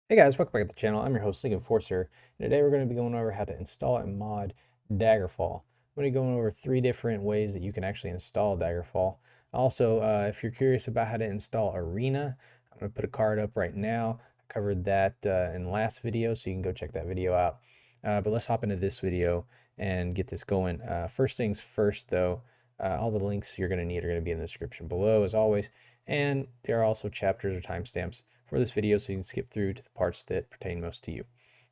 Hey guys, welcome back to the channel. I'm your host, League Enforcer, and today we're going to be going over how to install and mod Daggerfall. I'm going to be going over 3 different ways that you can actually install Daggerfall. Also, if you're curious about how to install Arena, I'm going to put a card up right now. I covered that in the last video, so you can go check that video out. But let's hop into this video and get this going. First things first, though, all the links you're going to need are going to be in the description below, as always, and there are also chapters or timestamps for this video so you can skip through to the parts that pertain most to you.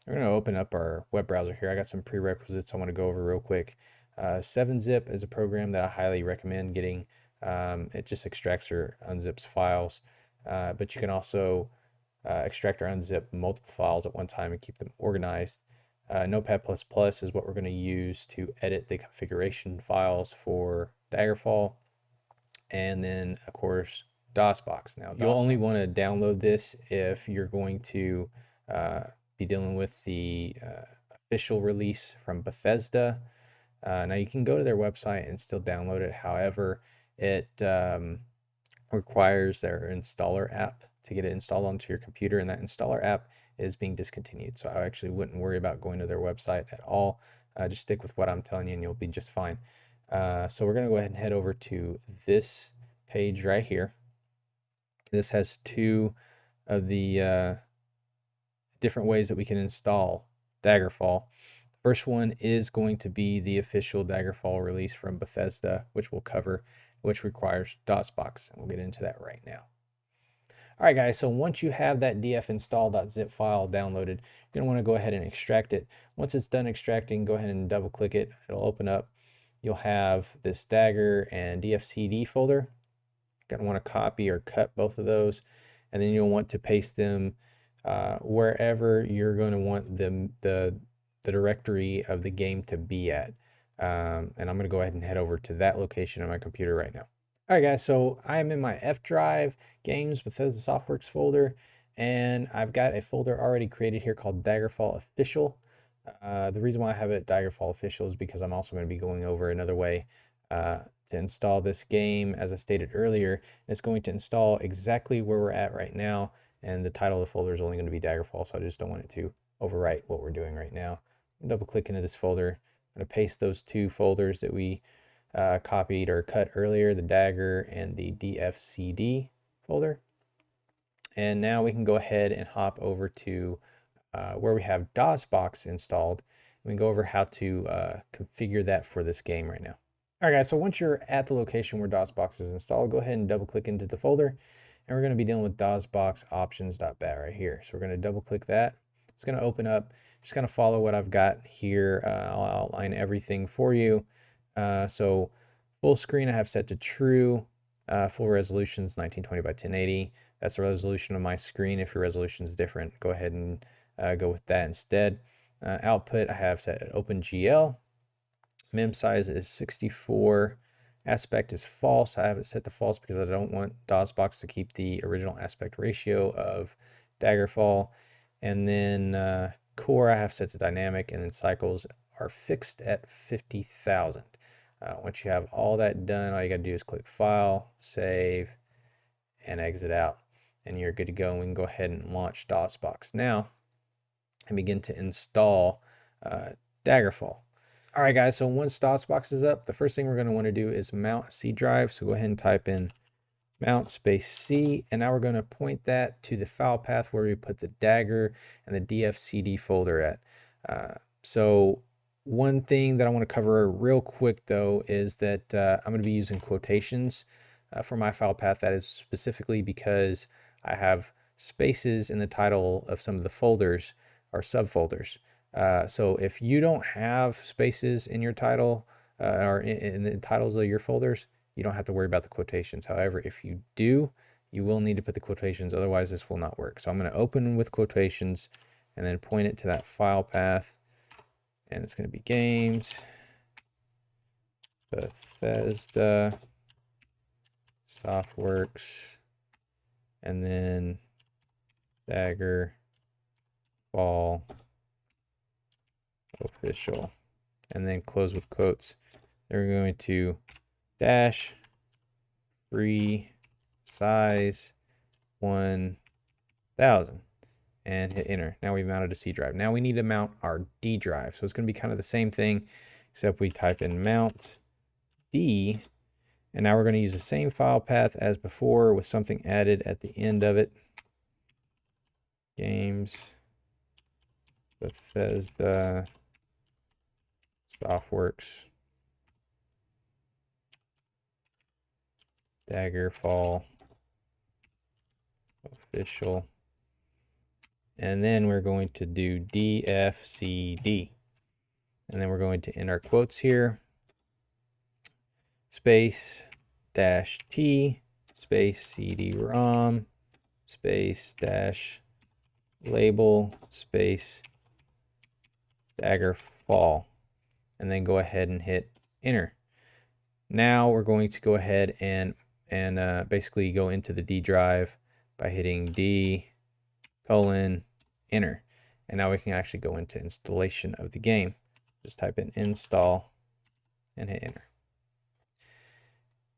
We're going to open up our web browser here. I got some prerequisites I want to go over real quick. 7-Zip is a program that I highly recommend getting. It just extracts or unzips files, but you can also extract or unzip multiple files at one time and keep them organized. Notepad++ is what we're going to use to edit the configuration files for Daggerfall. And then, of course, DosBox. Now, you'll only want to download this if you're going to be dealing with the official release from Bethesda. Now, you can go to their website and still download it. However, it requires their installer app to get it installed onto your computer, and that installer app is being discontinued. So I actually wouldn't worry about going to their website at all. Just stick with what I'm telling you and you'll be just fine. So we're going to go ahead and head over to this page right here. This has 2 of the different ways that we can install Daggerfall. The first one is going to be the official Daggerfall release from Bethesda, which we'll cover, which requires DosBox, and we'll get into that right now. All right, guys, so once you have that dfinstall.zip file downloaded, you're going to want to go ahead and extract it. Once it's done extracting, go ahead and double click it. It'll open up. You'll have this Dagger and DFCD folder. You're going to want to copy or cut both of those, and then you'll want to paste them wherever you're going to want the directory of the game to be at. And I'm going to go ahead and head over to that location on my computer right now. All right, guys, so I am in my F drive games Bethesda Softworks folder, and I've got a folder already created here called Daggerfall Official. The reason why I have it Daggerfall Official is because I'm also going to be going over another way to install this game, as I stated earlier. It's going to install exactly where we're at right now, and the title of the folder is only going to be Daggerfall, so I just don't want it to overwrite what we're doing right now. Double click into this folder. I'm going to paste those 2 folders that we copied or cut earlier, the Dagger and the DFCD folder. And now we can go ahead and hop over to where we have DosBox installed. We can go over how to configure that for this game right now. All right, guys, so once you're at the location where DosBox is installed, go ahead and double click into the folder, and we're going to be dealing with DosBox options.bat right here. So we're going to double click that. It's going to open up. Just going to follow what I've got here. I'll outline everything for you. So full screen I have set to true. Full resolution is 1920 by 1080. That's the resolution of my screen. If your resolution is different, go ahead and go with that instead. Output I have set at OpenGL. Mem size is 64. Aspect is false. I have it set to false because I don't want DosBox to keep the original aspect ratio of Daggerfall. And then core I have set to dynamic, and then cycles are fixed at 50,000. Once you have all that done, all you got to do is click File, Save, and exit out, and you're good to go. And we can go ahead and launch DosBox now and begin to install Daggerfall. All right, guys, so once DosBox is up, the first thing we're going to want to do is mount C drive. So go ahead and type in mount space C, and now we're going to point that to the file path where we put the Dagger and the DFCD folder at. So one thing that I want to cover real quick, though, is that I'm going to be using quotations for my file path. That is specifically because I have spaces in the title of some of the folders or subfolders. So if you don't have spaces in your title or in the titles of your folders, you don't have to worry about the quotations. However, if you do, you will need to put the quotations, otherwise this will not work. So I'm going to open with quotations and then point it to that file path, and it's going to be games, Bethesda, Softworks, and then Daggerfall Official, and then close with quotes. They're going to dash free size 1000, and hit enter. Now we've mounted a C drive. Now we need to mount our D drive. So it's going to be kind of the same thing, except we type in mount D, and now we're going to use the same file path as before with something added at the end of it. Games, Bethesda, Softworks, Daggerfall, official. And then we're going to do DFCD. And then we're going to end our quotes here. Space dash T space CD-ROM space dash label space Daggerfall, and then go ahead and hit enter. Now we're going to go ahead and basically go into the D drive by hitting D colon enter, and now we can actually go into installation of the game. Just type in install and hit enter.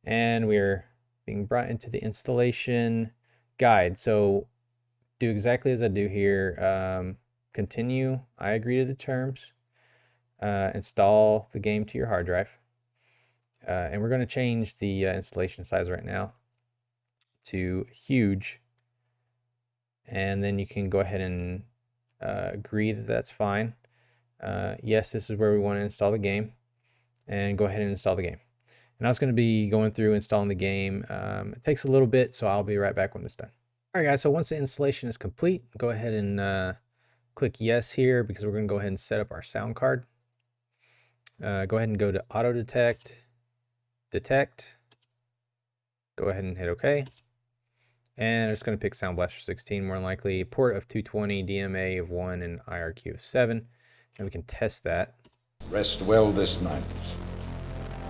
And we're being brought into the installation guide. So do exactly as I do here. Continue, I agree to the terms. Install the game to your hard drive. And we're going to change the installation size right now to huge. And then you can go ahead and agree that that's fine. Yes, this is where we want to install the game. And go ahead and install the game. And I was going to be going through installing the game. It takes a little bit, so I'll be right back when it's done. All right, guys, so once the installation is complete, go ahead and click yes here because we're going to go ahead and set up our sound card. Go ahead and go to auto detect, go ahead and hit OK. And it's going to pick Sound Blaster 16 more than likely, port of 220, DMA of 1, and IRQ of 7. And we can test that. Rest well this night,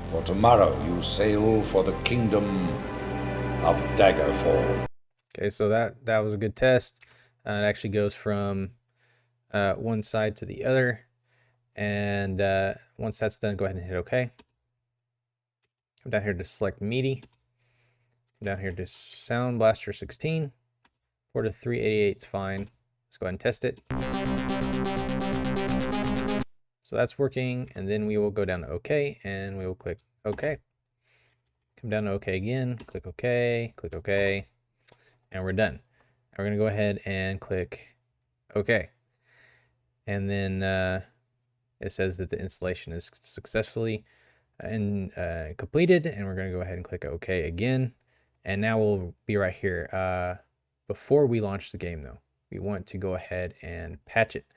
for tomorrow you sail for the kingdom of Daggerfall. Okay, so that was a good test. It actually goes from one side to the other. And once that's done, go ahead and hit OK. Come down here to select MIDI. Come down here to Sound Blaster 16. Port of 388 is fine. Let's go ahead and test it. So that's working, and then we will go down to OK, and we will click OK. Come down to OK again, click OK, and we're done. Now we're going to go ahead and click OK. And then it says that the installation is successfully completed, and we're going to go ahead and click OK again. And now we'll be right here. Before we launch the game, though, we want to go ahead and patch it.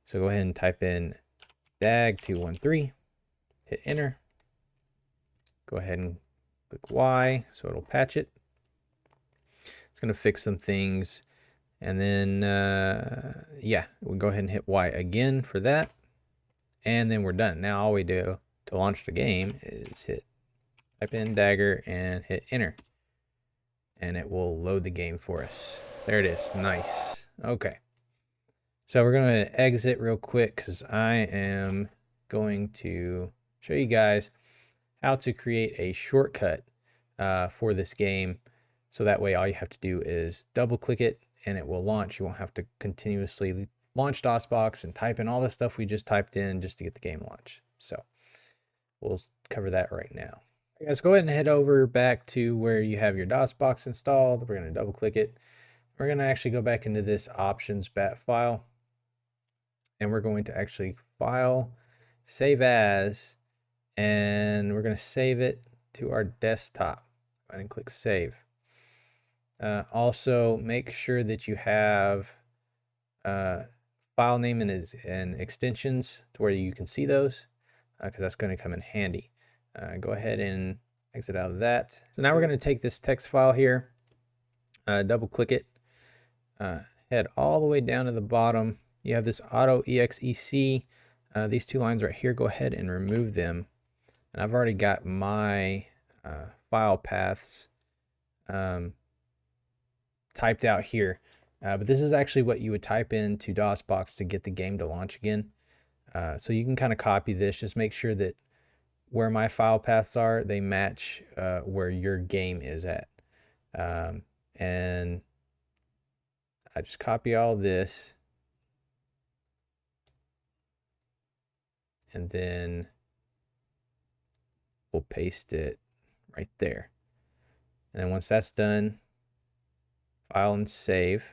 So go ahead and type in DAG213, hit enter. Go ahead and click Y, so it'll patch it. It's going to fix some things. And then, yeah, we'll go ahead and hit Y again for that. And then we're done. Now all we do to launch the game is type in Dagger and hit enter. And it will load the game for us. There it is. Nice. Okay. So we're going to exit real quick because I am going to show you guys how to create a shortcut for this game. So that way all you have to do is double click it and it will launch. You won't have to continuously launch DosBox and type in all the stuff we just typed in just to get the game launched. So we'll cover that right now. Right, guys, go ahead and head over back to where you have your DosBox installed. We're going to double click it. We're going to actually go back into this options bat file. And we're going to actually file, save as, and we're going to save it to our desktop. Go ahead and click save. Also, make sure that you have file name and extensions to where you can see those, because that's going to come in handy. Go ahead and exit out of that. So now we're going to take this text file here, double click it, head all the way down to the bottom. You have this auto exec. These two lines right here, go ahead and remove them. And I've already got my file paths typed out here. But this is actually what you would type into DosBox to get the game to launch again. So you can kind of copy this. Just make sure that where my file paths are, they match where your game is at. And I just copy all this, and then we'll paste it right there. And then once that's done, file and save.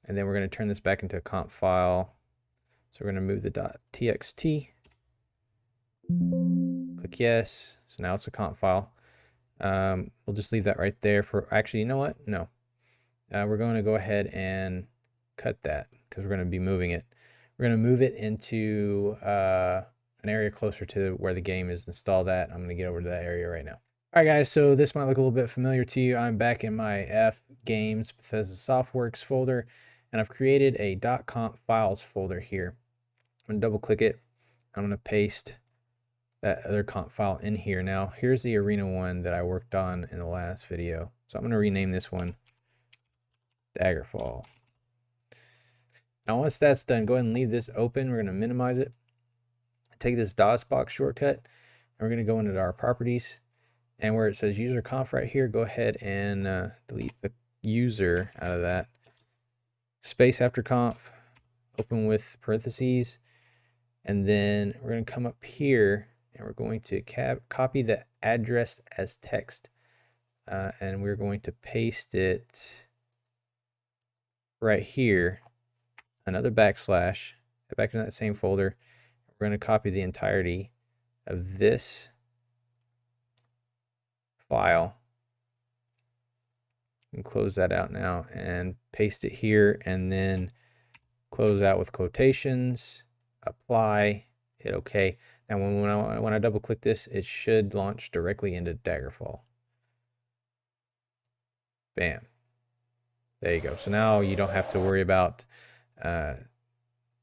And then we're going to turn this back into a comp file. So we're going to move the .txt. Click yes. So now it's a comp file. We'll just leave that right there for, actually, you know what? No. We're going to go ahead and cut that because we're going to be moving it. We're going to move it into an area closer to where the game is installed at. I'm going to get over to that area right now. All right, guys, so this might look a little bit familiar to you. I'm back in my F Games Bethesda Softworks folder, and I've created a .conf files folder here. I'm going to double click it. I'm going to paste that other comp file in here. Now, here's the arena one that I worked on in the last video. So I'm going to rename this one Daggerfall. Now, once that's done, go ahead and leave this open. We're going to minimize it. Take this DosBox shortcut, and we're going to go into our properties. And where it says user conf right here, go ahead and delete the user out of that. Space after conf, open with parentheses. And then we're going to come up here and we're going to copy the address as text. And we're going to paste it right here. Another backslash, back into that same folder. We're going to copy the entirety of this file and close that out now and paste it here, and then close out with quotations, apply, hit OK. Now when I double click this, it should launch directly into Daggerfall. Bam. There you go. So now you don't have to worry about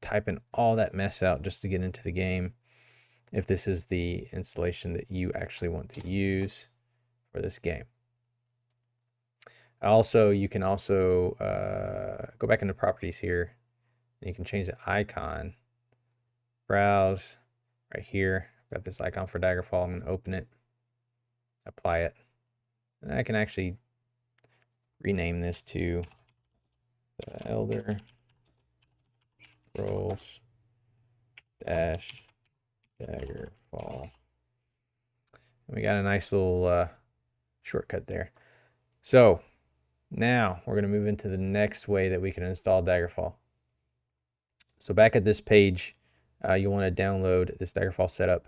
typing all that mess out just to get into the game if this is the installation that you actually want to use for this game. Also, you can also go back into properties here, and you can change the icon. Browse right here. Got this icon for Daggerfall. I'm going to open it, apply it, and I can actually rename this to the Elder Scrolls Dash Daggerfall. And we got a nice little shortcut there. So now we're going to move into the next way that we can install Daggerfall. So back at this page, you want to download this Daggerfall setup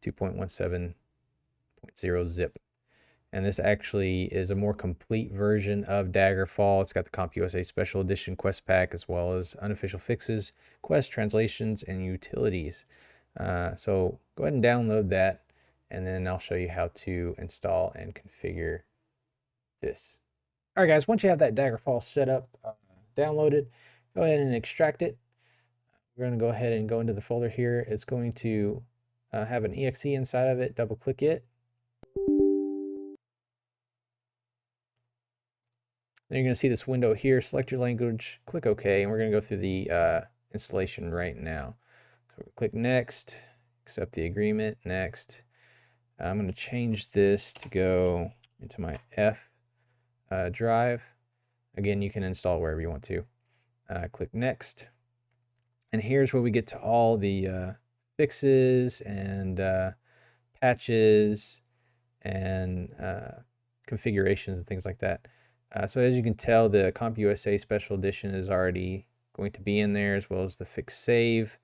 2.17.0 zip. And this actually is a more complete version of Daggerfall. It's got the CompUSA Special Edition quest pack, as well as unofficial fixes, quest translations, and utilities. So go ahead and download that, and then I'll show you how to install and configure this. All right, guys, once you have that Daggerfall set up, downloaded, go ahead and extract it. We're going to go ahead and go into the folder here. It's going to have an exe inside of it. Double click it. Then you're going to see this window here. Select your language, click OK, and we're going to go through the installation right now. So click Next, accept the agreement, Next. I'm going to change this to go into my F drive. Again, you can install wherever you want to. Click Next. And here's where we get to all the fixes and patches and configurations and things like that. So as you can tell, the CompUSA Special Edition is already going to be in there, as well as the fix save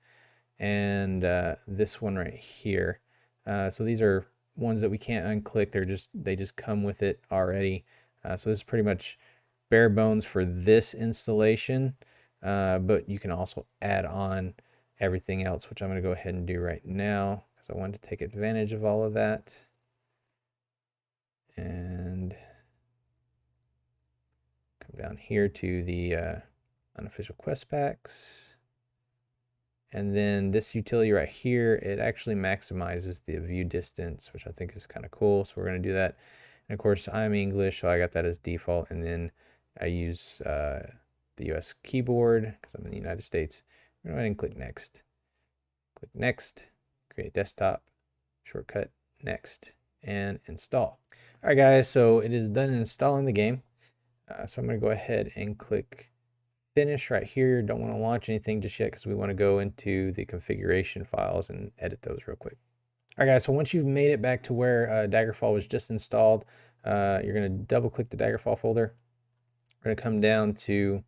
and this one right here. So these are ones that we can't unclick. They just come with it already. So this is pretty much bare bones for this installation, but you can also add on everything else, which I'm going to go ahead and do right now because I wanted to take advantage of all of that. And come down here to the unofficial quest packs. And then this utility right here, it actually maximizes the view distance, which I think is kind of cool. So we're going to do that. And of course, I'm English, so I got that as default. And then I use the US keyboard because I'm in the United States. I'm going to go ahead and click Next. Click Next, create desktop, shortcut, Next, and install. All right, guys, so it is done installing the game. So I'm going to go ahead and click finish right here. Don't want to launch anything just yet because we want to go into the configuration files and edit those real quick. All right, guys, so once you've made it back to where Daggerfall was just installed, you're going to double click the Daggerfall folder. We're going to come down to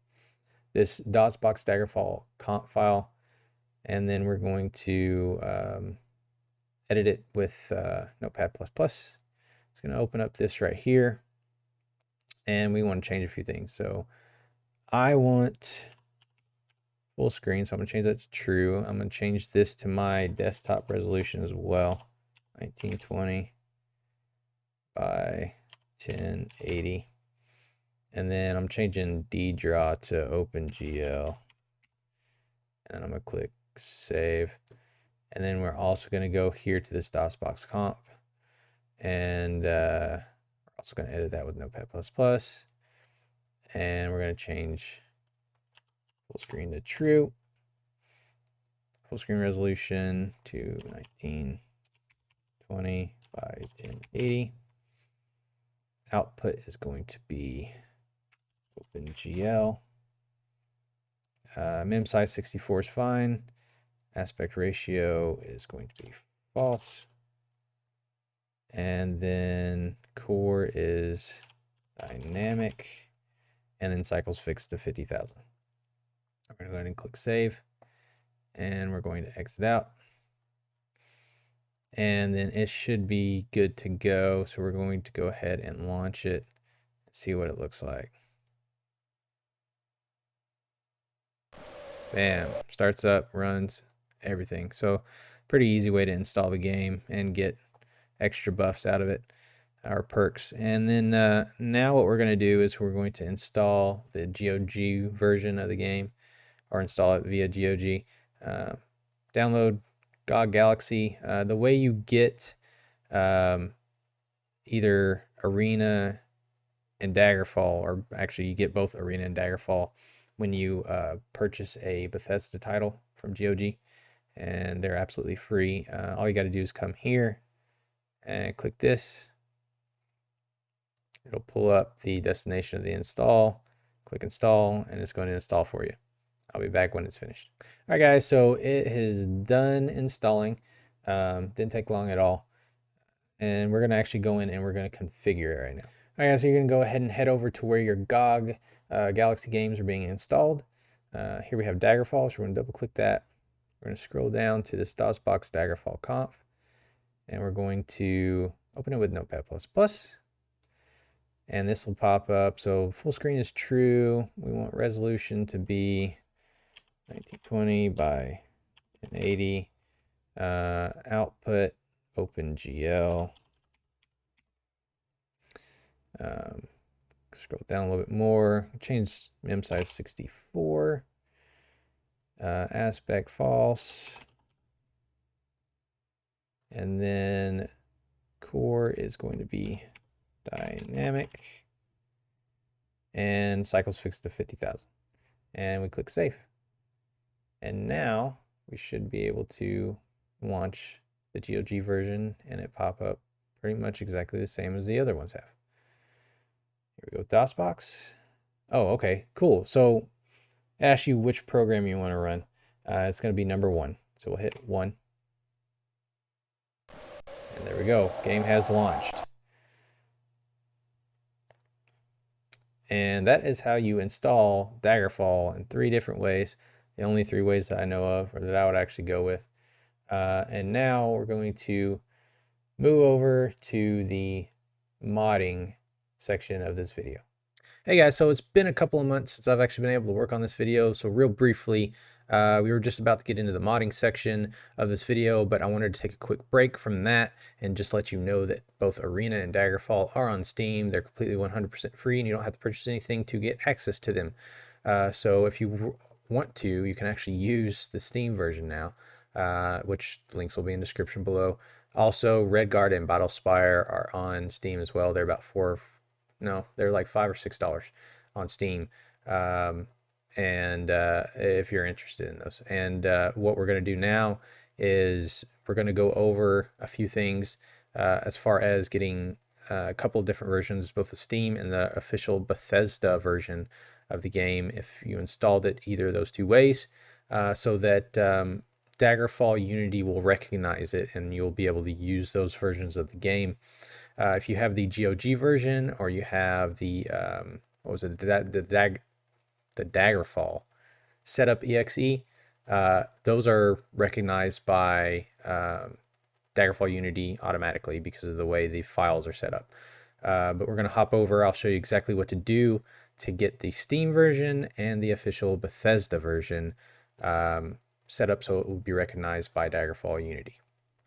this DosBox Daggerfall comp file, and then we're going to edit it with Notepad++. It's going to open up this right here, and we want to change a few things. So I want full screen, so I'm going to change that to true. I'm going to change this to my desktop resolution as well, 1920 by 1080. And then I'm changing DDraw to OpenGL. And I'm going to click save. And then we're also going to go here to this DOSBox comp. And we're also going to edit that with Notepad++. And we're going to change full screen to true. Full screen resolution to 1920 by 1080. Output is going to be OpenGL. Mem size 64 is fine. Aspect ratio is going to be false. And then core is dynamic. And then cycles fixed to 50,000. I'm going to go ahead and click save. And we're going to exit out. And then it should be good to go. So we're going to go ahead and launch it and see what it looks like. Bam, starts up, runs, everything. So pretty easy way to install the game and get extra buffs out of it, or perks. And then now what we're going to do is we're going to install the GOG version of the game, or install it via GOG. Download GOG Galaxy. The way you get either Arena and Daggerfall, or actually you get both Arena and Daggerfall when you purchase a Bethesda title from GOG, and they're absolutely free. All you got to do is come here and click this. It'll pull up the destination of the install. Click install, and it's going to install for you. I'll be back when it's finished. All right, guys, so it is done installing. Didn't take long at all. And we're going to actually go in and we're going to configure it right now. All right, guys, so you're going to go ahead and head over to where your GOG Galaxy games are being installed. Here we have Daggerfall, so we're going to double click that. We're going to scroll down to this DOSBox Daggerfall conf, and we're going to open it with Notepad++. And this will pop up. So full screen is true. We want resolution to be 1920 by 1080. Output OpenGL. Scroll down a little bit more. Change mem size 64. Aspect false. And then core is going to be dynamic. And cycles fixed to 50,000. And we click save. And now we should be able to launch the GOG version and it pop up pretty much exactly the same as the other ones have. Here we go with DOSBox. Oh, okay, cool. So it asks you which program you want to run. It's going to be number 1. So we'll hit 1. And there we go. Game has launched. And that is how you install Daggerfall in 3 different ways. The only 3 ways that I know of, or that I would actually go with. And now we're going to move over to the modding section of this video. Hey guys, so it's been a couple of months since I've actually been able to work on this video. So real briefly, we were just about to get into the modding section of this video, but I wanted to take a quick break from that and just let you know that both Arena and Daggerfall are on Steam. They're completely 100% free and you don't have to purchase anything to get access to them. So if you want to, you can actually use the Steam version now, which the links will be in the description below. Also, Redguard and Battlespire are on Steam as well. They're about they're like $5 or $6 on Steam. And if you're interested in those. And what we're going to do now is we're going to go over a few things as far as getting a couple of different versions, both the Steam and the official Bethesda version of the game, if you installed it either of those two ways, so that Daggerfall Unity will recognize it and you'll be able to use those versions of the game. If you have the GOG version, or you have the what was it, the Daggerfall setup exe, those are recognized by Daggerfall Unity automatically because of the way the files are set up. But we're going to hop over. I'll show you exactly what to do to get the Steam version and the official Bethesda version set up so it will be recognized by Daggerfall Unity.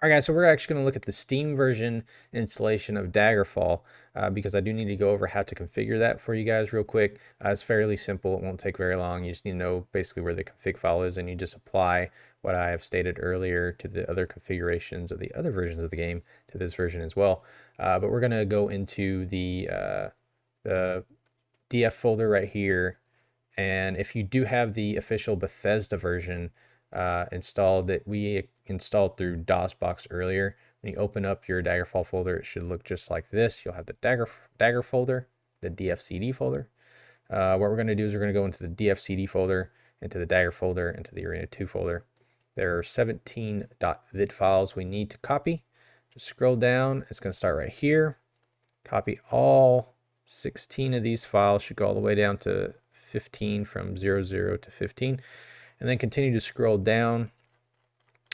All right, guys, so we're actually going to look at the Steam version installation of Daggerfall because I do need to go over how to configure that for you guys real quick. It's fairly simple. It won't take very long. You just need to know basically where the config file is, and you just apply what I have stated earlier to the other configurations of the other versions of the game to this version as well. But we're going to go into the DF folder right here. And if you do have the official Bethesda version installed that we installed through DosBox earlier, when you open up your Daggerfall folder, it should look just like this. You'll have the Dagger folder, the DFCD folder. What we're going to do is we're going to go into the DFCD folder, into the Dagger folder, into the Arena 2 folder. There are 17 .vid files we need to copy. Just scroll down. It's going to start right here. Copy all 16 of these files. Should go all the way down to 15, from 00 to 15. And then continue to scroll down,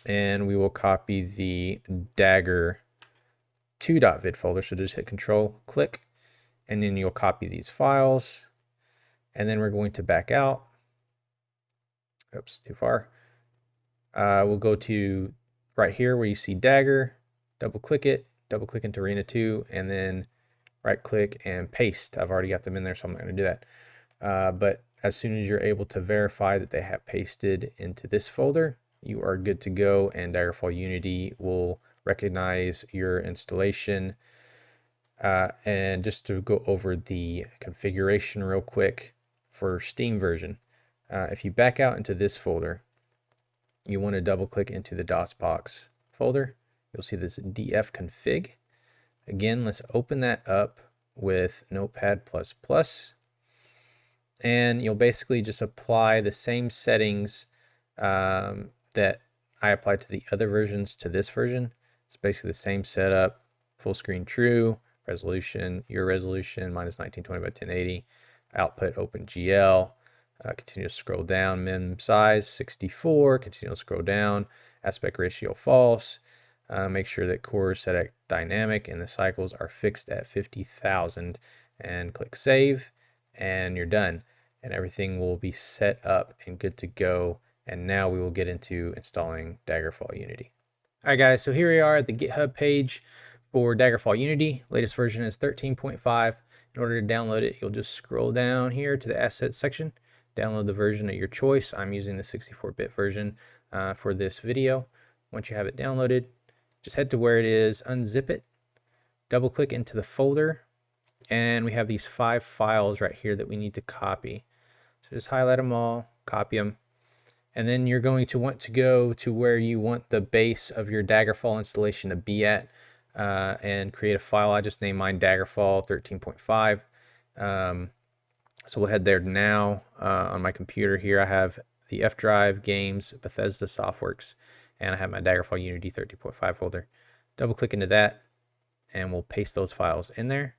and we will copy the Dagger 2.vid folder. So just hit Control, click, and then you'll copy these files. And then we're going to back out. Oops, too far. We'll go to right here where you see Dagger, double click it, double click into Arena 2, and then right click and paste. I've already got them in there, so I'm not going to do that. But as soon as you're able to verify that they have pasted into this folder, you are good to go, and Daggerfall Unity will recognize your installation. And just to go over the configuration real quick for Steam version, if you back out into this folder, you want to double click into the DosBox folder. You'll see this df config. Again, let's open that up with Notepad++. And you'll basically just apply the same settings that I applied to the other versions to this version. It's basically the same setup: full screen true, resolution, your resolution minus 1920 by 1080, output OpenGL, continue to scroll down, min size 64, continue to scroll down, aspect ratio false, make sure that core is set at dynamic and the cycles are fixed at 50,000, and click save, and you're done. And everything will be set up and good to go. And now we will get into installing Daggerfall Unity. All right, guys, so here we are at the GitHub page for Daggerfall Unity. Latest version is 13.5. In order to download it, you'll just scroll down here to the assets section, download the version of your choice. I'm using the 64-bit version for this video. Once you have it downloaded, just head to where it is, unzip it, double click into the folder, and we have these 5 files right here that we need to copy. So just highlight them all, copy them, and then you're going to want to go to where you want the base of your Daggerfall installation to be at, and create a file. I just named mine Daggerfall 13.5. So we'll head there now. On my computer here, I have the F drive, games, Bethesda Softworks, and I have my Daggerfall Unity 13.5 folder. Double click into that, and we'll paste those files in there.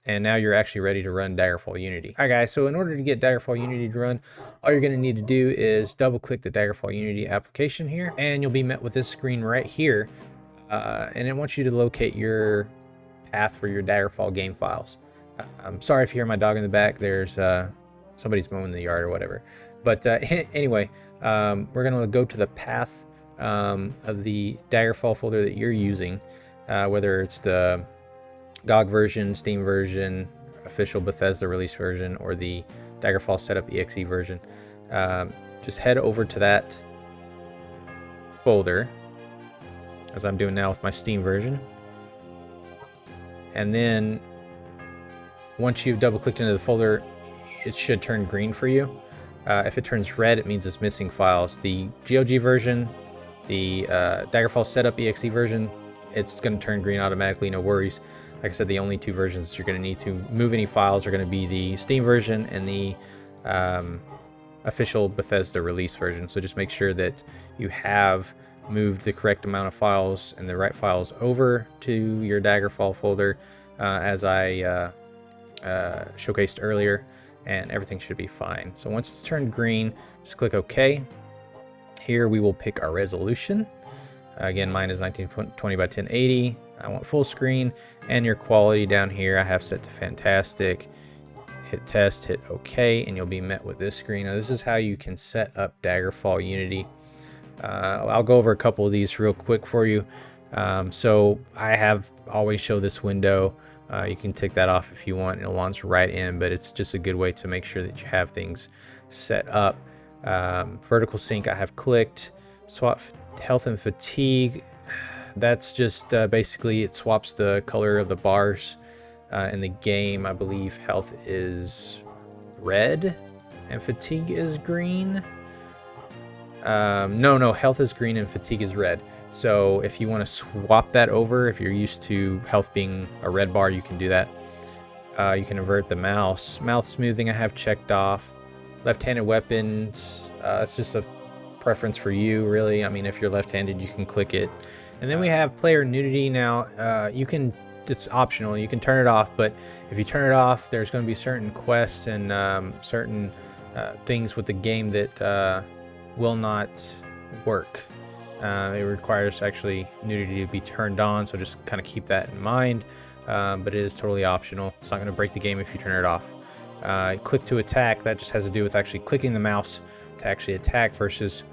And now you're actually ready to run Daggerfall Unity. All right, guys, so in order to get Daggerfall Unity to run, all you're going to need to do is double click the Daggerfall Unity application here, and you'll be met with this screen right here. And it wants you to locate your path for your Daggerfall game files. I'm sorry if you hear my dog in the back. There's somebody's mowing the yard or whatever. But anyway, we're going to go to the path of the Daggerfall folder that you're using, whether it's the GOG version, Steam version, official Bethesda release version, or the Daggerfall setup exe version. Just head over to that folder, as I'm doing now with my Steam version. And then once you've double clicked into the folder, it should turn green for you. If it turns red, it means it's missing files. The GOG version, the Daggerfall setup exe version, it's going to turn green automatically, no worries. Like I said, the only two versions you're going to need to move any files are going to be the Steam version and the official Bethesda release version. So just make sure that you have moved the correct amount of files and the right files over to your Daggerfall folder, as I showcased earlier, and everything should be fine. So once it's turned green, just click OK. Here we will pick our resolution. Again, mine is 1920 by 1080. I want full screen, and your quality down here I have set to fantastic. Hit test, hit OK, and you'll be met with this screen. Now this is how you can set up Daggerfall Unity. I'll go over a couple of these real quick for you. So I have always show this window. You can tick that off if you want. It'll launch right in, but it's just a good way to make sure that you have things set up. Vertical sync I have clicked. Swap health and fatigue. That's just basically it swaps the color of the bars in the game. I believe health is red and fatigue is green. No, health is green and fatigue is red. So if you want to swap that over, if you're used to health being a red bar, you can do that. You can invert the mouse. Mouth smoothing I have checked off. Left-handed weapons, it's just a preference for you, really. I mean, if you're left-handed, you can click it. And then we have player nudity. Now, it's optional. You can turn it off, but if you turn it off, there's going to be certain quests and certain things with the game that will not work. It requires actually nudity to be turned on, so just kind of keep that in mind. But it is totally optional. It's not going to break the game if you turn it off. Click to attack, that just has to do with actually clicking the mouse to actually attack versus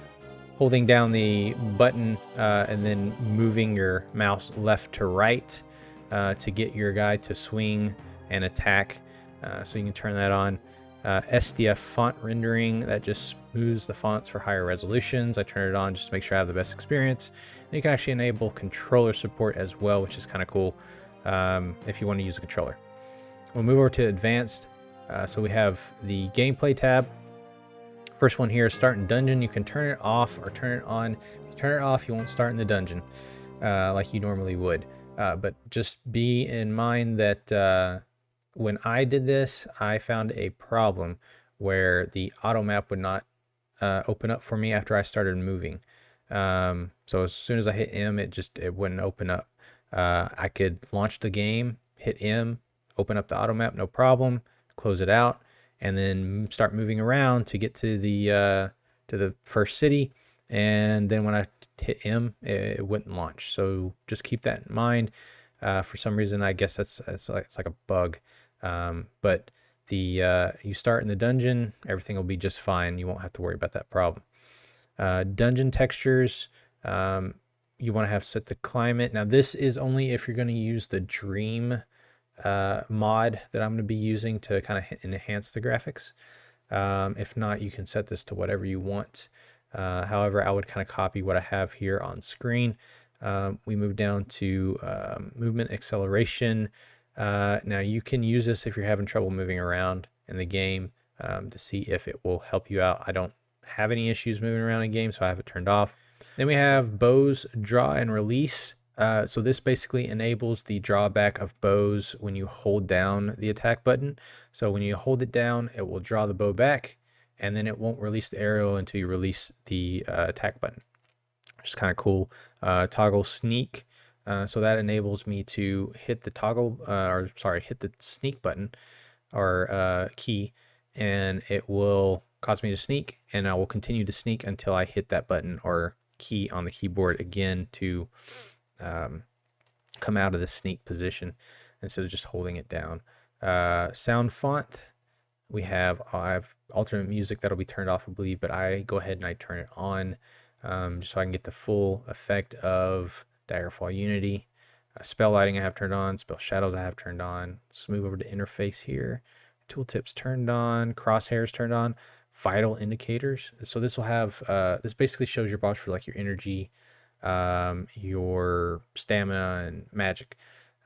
holding down the button and then moving your mouse left to right to get your guy to swing and attack. So you can turn that on. SDF font rendering, that just smooths the fonts for higher resolutions. I turn it on just to make sure I have the best experience. And you can actually enable controller support as well, which is kind of cool if you want to use a controller. We'll move over to advanced. So we have the gameplay tab. First one here is start in dungeon. You can turn it off or turn it on. If you turn it off, you won't start in the dungeon like you normally would. But just be in mind that when I did this, I found a problem where the auto map would not open up for me after I started moving. So as soon as I hit M, it wouldn't open up. I could launch the game, hit M, open up the auto map, no problem, close it out, and then start moving around to get to the first city. And then when I hit M, it wouldn't launch. So just keep that in mind. For some reason, I guess it's like a bug. But you start in the dungeon, everything will be just fine. You won't have to worry about that problem. Dungeon textures, you want to have set to climate. Now this is only if you're going to use the Dream mod that I'm going to be using to kind of enhance the graphics. If not, you can set this to whatever you want. However, I would kind of copy what I have here on screen. We move down to movement acceleration. Now you can use this if you're having trouble moving around in the game to see if it will help you out. I don't have any issues moving around in game, so I have it turned off. Then we have bows draw and release. So this basically enables the drawback of bows when you hold down the attack button. So when you hold it down, it will draw the bow back, and then it won't release the arrow until you release the attack button, which is kind of cool. Toggle sneak. So that enables me to hit the hit the sneak button or key, and it will cause me to sneak, and I will continue to sneak until I hit that button or key on the keyboard again to come out of the sneak position instead of just holding it down. Sound font, I have alternate music that'll be turned off, I believe, but I go ahead and I turn it on just so I can get the full effect of Daggerfall Unity. Spell lighting I have turned on, spell shadows I have turned on. Let's move over to interface here. Tooltips turned on, crosshairs turned on, vital indicators. So this will have this basically shows your boss for like your energy, your stamina and magic.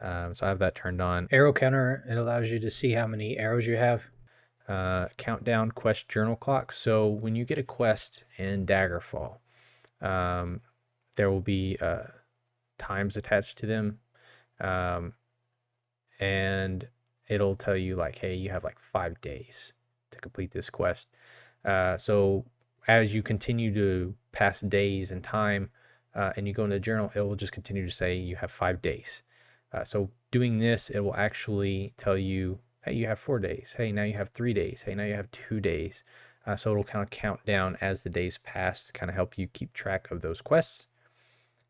So I have that turned on. Arrow counter, it allows you to see how many arrows you have. Countdown quest journal clock. So when you get a quest in Daggerfall, there will be times attached to them. and it'll tell you like, hey, you have like 5 days to complete this quest. So as you continue to pass days and time, and you go into the journal, it will just continue to say you have 5 days. So doing this, it will actually tell you, hey, you have 4 days. Hey, now you have 3 days. Hey, now you have 2 days. So it'll kind of count down as the days pass to kind of help you keep track of those quests.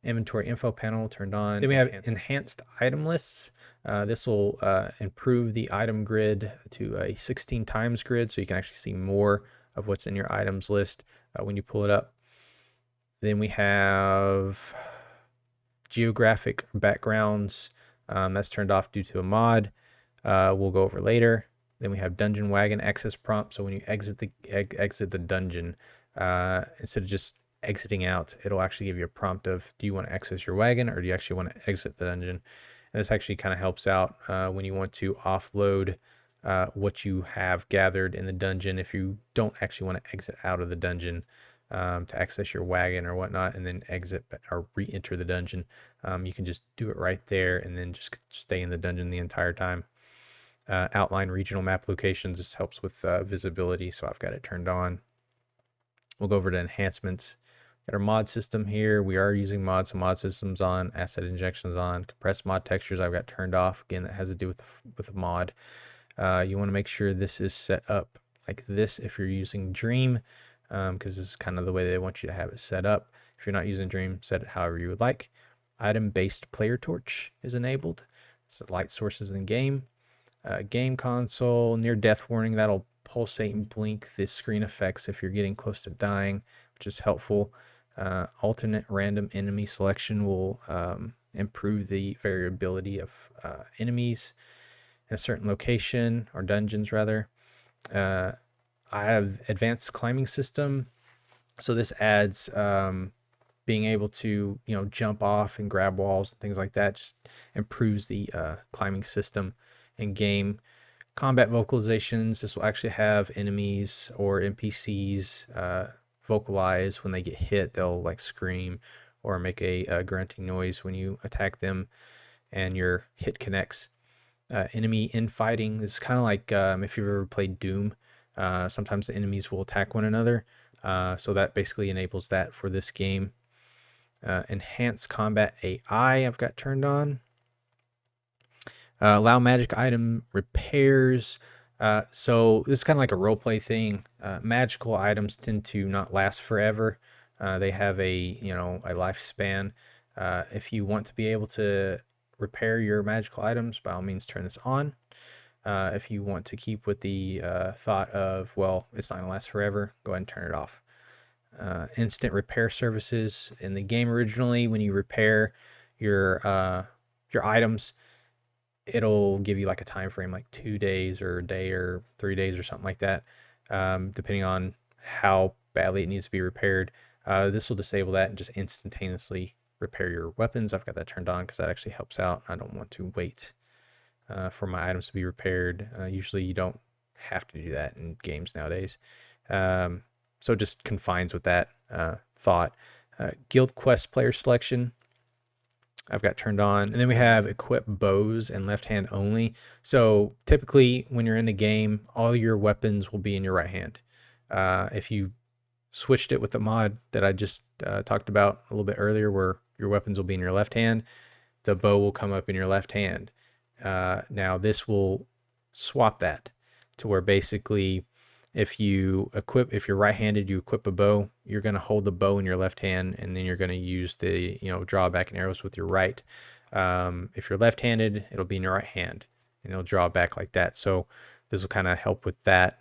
Inventory info panel turned on. Then we have enhanced item lists. This will improve the item grid to a 16 times grid, so you can actually see more of what's in your items list when you pull it up. Then we have geographic backgrounds. That's turned off due to a mod. We'll go over later. Then we have dungeon wagon access prompt. So when you exit the dungeon, instead of just exiting out, it'll actually give you a prompt of, do you want to access your wagon or do you actually want to exit the dungeon? And this actually kind of helps out when you want to offload what you have gathered in the dungeon if you don't actually want to exit out of the dungeon to access your wagon or whatnot and then exit or re-enter the dungeon. You can just do it right there and then just stay in the dungeon the entire time. Outline regional map locations. This helps with visibility, so I've got it turned on. We'll go over to enhancements. Got our mod system here. We are using mods, so mod systems on, asset injections on, compressed mod textures I've got turned off. Again, that has to do with the mod. You want to make sure this is set up like this if you're using Dream, because this is kind of the way they want you to have it set up. If you're not using Dream, set it however you would like. Item-based player torch is enabled. So light sources in game. Game console, near death warning, that'll pulsate and blink the screen effects if you're getting close to dying, which is helpful. Alternate random enemy selection will improve the variability of enemies in a certain location, or dungeons rather. I have advanced climbing system, so this adds being able to jump off and grab walls and things like that. Just improves the climbing system in game. Combat vocalizations, this will actually have enemies or NPCs vocalize when they get hit. They'll like scream or make a grunting noise when you attack them and your hit connects. Enemy infighting, this is kind of like if you've ever played Doom, sometimes the enemies will attack one another, so that basically enables that for this game. Enhanced combat AI I've got turned on. Allow magic item repairs. So this is kind of like a roleplay thing. Magical items tend to not last forever. They have a lifespan. If you want to be able to repair your magical items, by all means turn this on. If you want to keep with the thought of, well, it's not gonna last forever, go ahead and turn it off. Instant repair services in the game originally, when you repair your items, it'll give you like a time frame, like 2 days or a day or 3 days or something like that, depending on how badly it needs to be repaired. This will disable that and just instantaneously repair your weapons. I've got that turned on because that actually helps out. I don't want to wait for my items to be repaired. Usually you don't have to do that in games nowadays. So it just confines with that thought. Guild quest player selection I've got turned on. And then we have equip bows and left hand only. So typically when you're in the game, all your weapons will be in your right hand. If you switched it with the mod that I just talked about a little bit earlier, where your weapons will be in your left hand, the bow will come up in your left hand. Now this will swap that to where basically if you're right-handed, you equip a bow, you're going to hold the bow in your left hand, and then you're going to use the draw back and arrows with your right. If you're left-handed, it'll be in your right hand, and it'll draw back like that. So this will kind of help with that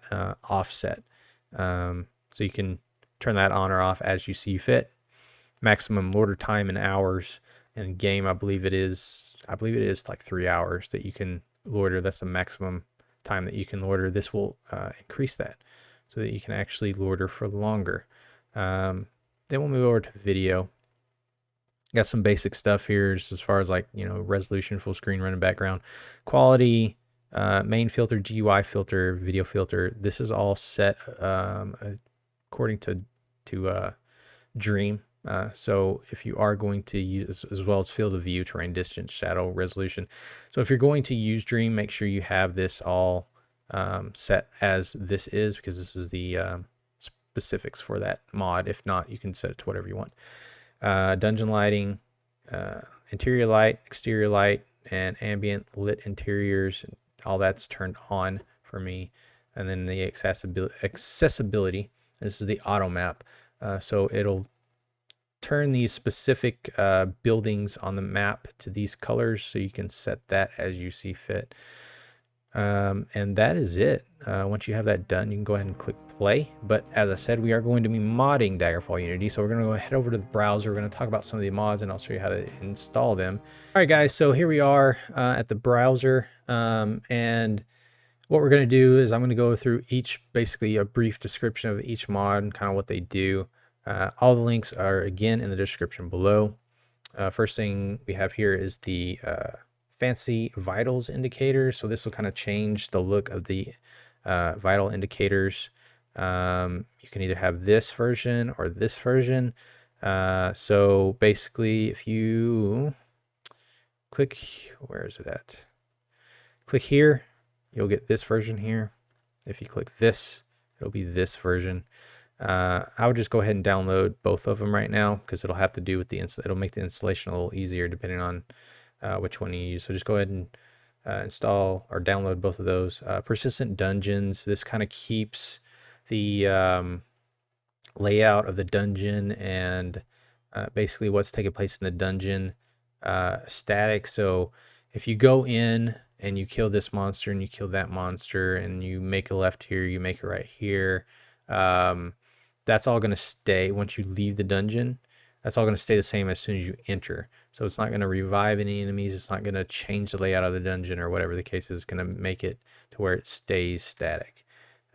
offset. So you can turn that on or off as you see fit. Maximum loader time in hours in game, I believe it is like 3 hours that you can loiter. That's the maximum time that you can loiter. This will increase that so that you can actually loiter for longer. Then we'll move over to video. Got some basic stuff here just as far as like resolution, full screen, running background, quality, main filter, GUI filter, video filter. This is all set according to Dream. So if you are going to use, as well as field of view, terrain distance, shadow, resolution. So if you're going to use Dream, make sure you have this all set as this is, because this is the specifics for that mod. If not, you can set it to whatever you want. Dungeon lighting, interior light, exterior light, and ambient lit interiors, all that's turned on for me. And then the accessibility, this is the auto map. So it'll turn these specific buildings on the map to these colors, so you can set that as you see fit. And that is it. Once you have that done, you can go ahead and click play. But as I said, we are going to be modding Daggerfall Unity. So we're going to go head over to the browser. We're going to talk about some of the mods, and I'll show you how to install them. All right, guys. So here we are at the browser. And what we're going to do is I'm going to go through basically a brief description of each mod and kind of what they do. All the links are, again, in the description below. First thing we have here is the fancy vitals indicator. So this will kind of change the look of the vital indicators. You can either have this version or this version. So basically, if you click, where is it at? Click here, you'll get this version here. If you click this, it'll be this version. I would just go ahead and download both of them right now, because it'll have to do with it'll make the installation a little easier depending on which one you use. So just go ahead and install or download both of those. Persistent dungeons. This kind of keeps the layout of the dungeon and basically what's taking place in the dungeon static. So if you go in and you kill this monster and you kill that monster and you make a left here, you make a right here, that's all going to stay once you leave the dungeon. That's all going to stay the same as soon as you enter. So it's not going to revive any enemies. It's not going to change the layout of the dungeon or whatever the case is. It's going to make it to where it stays static.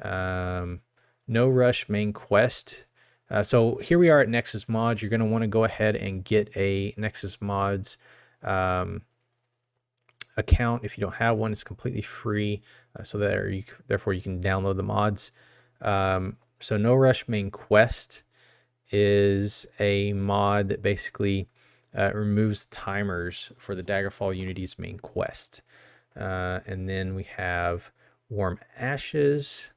No rush main quest. So here we are at Nexus Mods. You're going to want to go ahead and get a Nexus Mods account. If you don't have one, it's completely free. So that therefore you can download the mods. So No Rush Main Quest is a mod that basically removes timers for the Daggerfall Unity's main quest. And then we have Warm Ashes.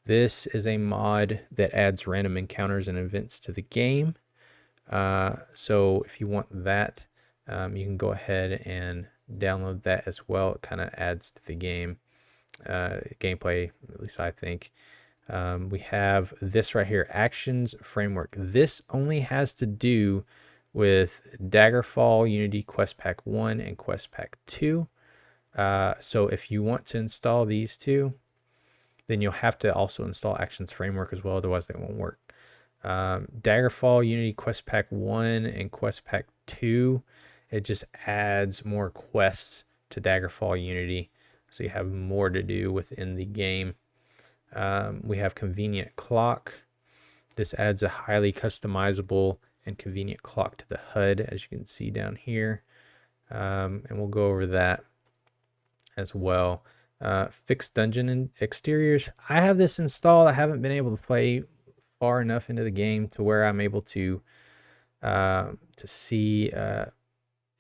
This is a mod that adds random encounters and events to the game. So if you want that, you can go ahead and download that as well. It kind of adds to the game gameplay, at least I think. We have this right here, Actions Framework. This only has to do with Daggerfall Unity Quest Pack 1 and Quest Pack 2. So if you want to install these two, then you'll have to also install Actions Framework as well, otherwise they won't work. Daggerfall Unity Quest Pack 1 and Quest Pack 2, it just adds more quests to Daggerfall Unity, so you have more to do within the game. We have Convenient Clock. This adds a highly customizable and convenient clock to the HUD, as you can see down here. And we'll go over that as well. Fixed dungeon and exteriors. I have this installed. I haven't been able to play far enough into the game to where I'm able to see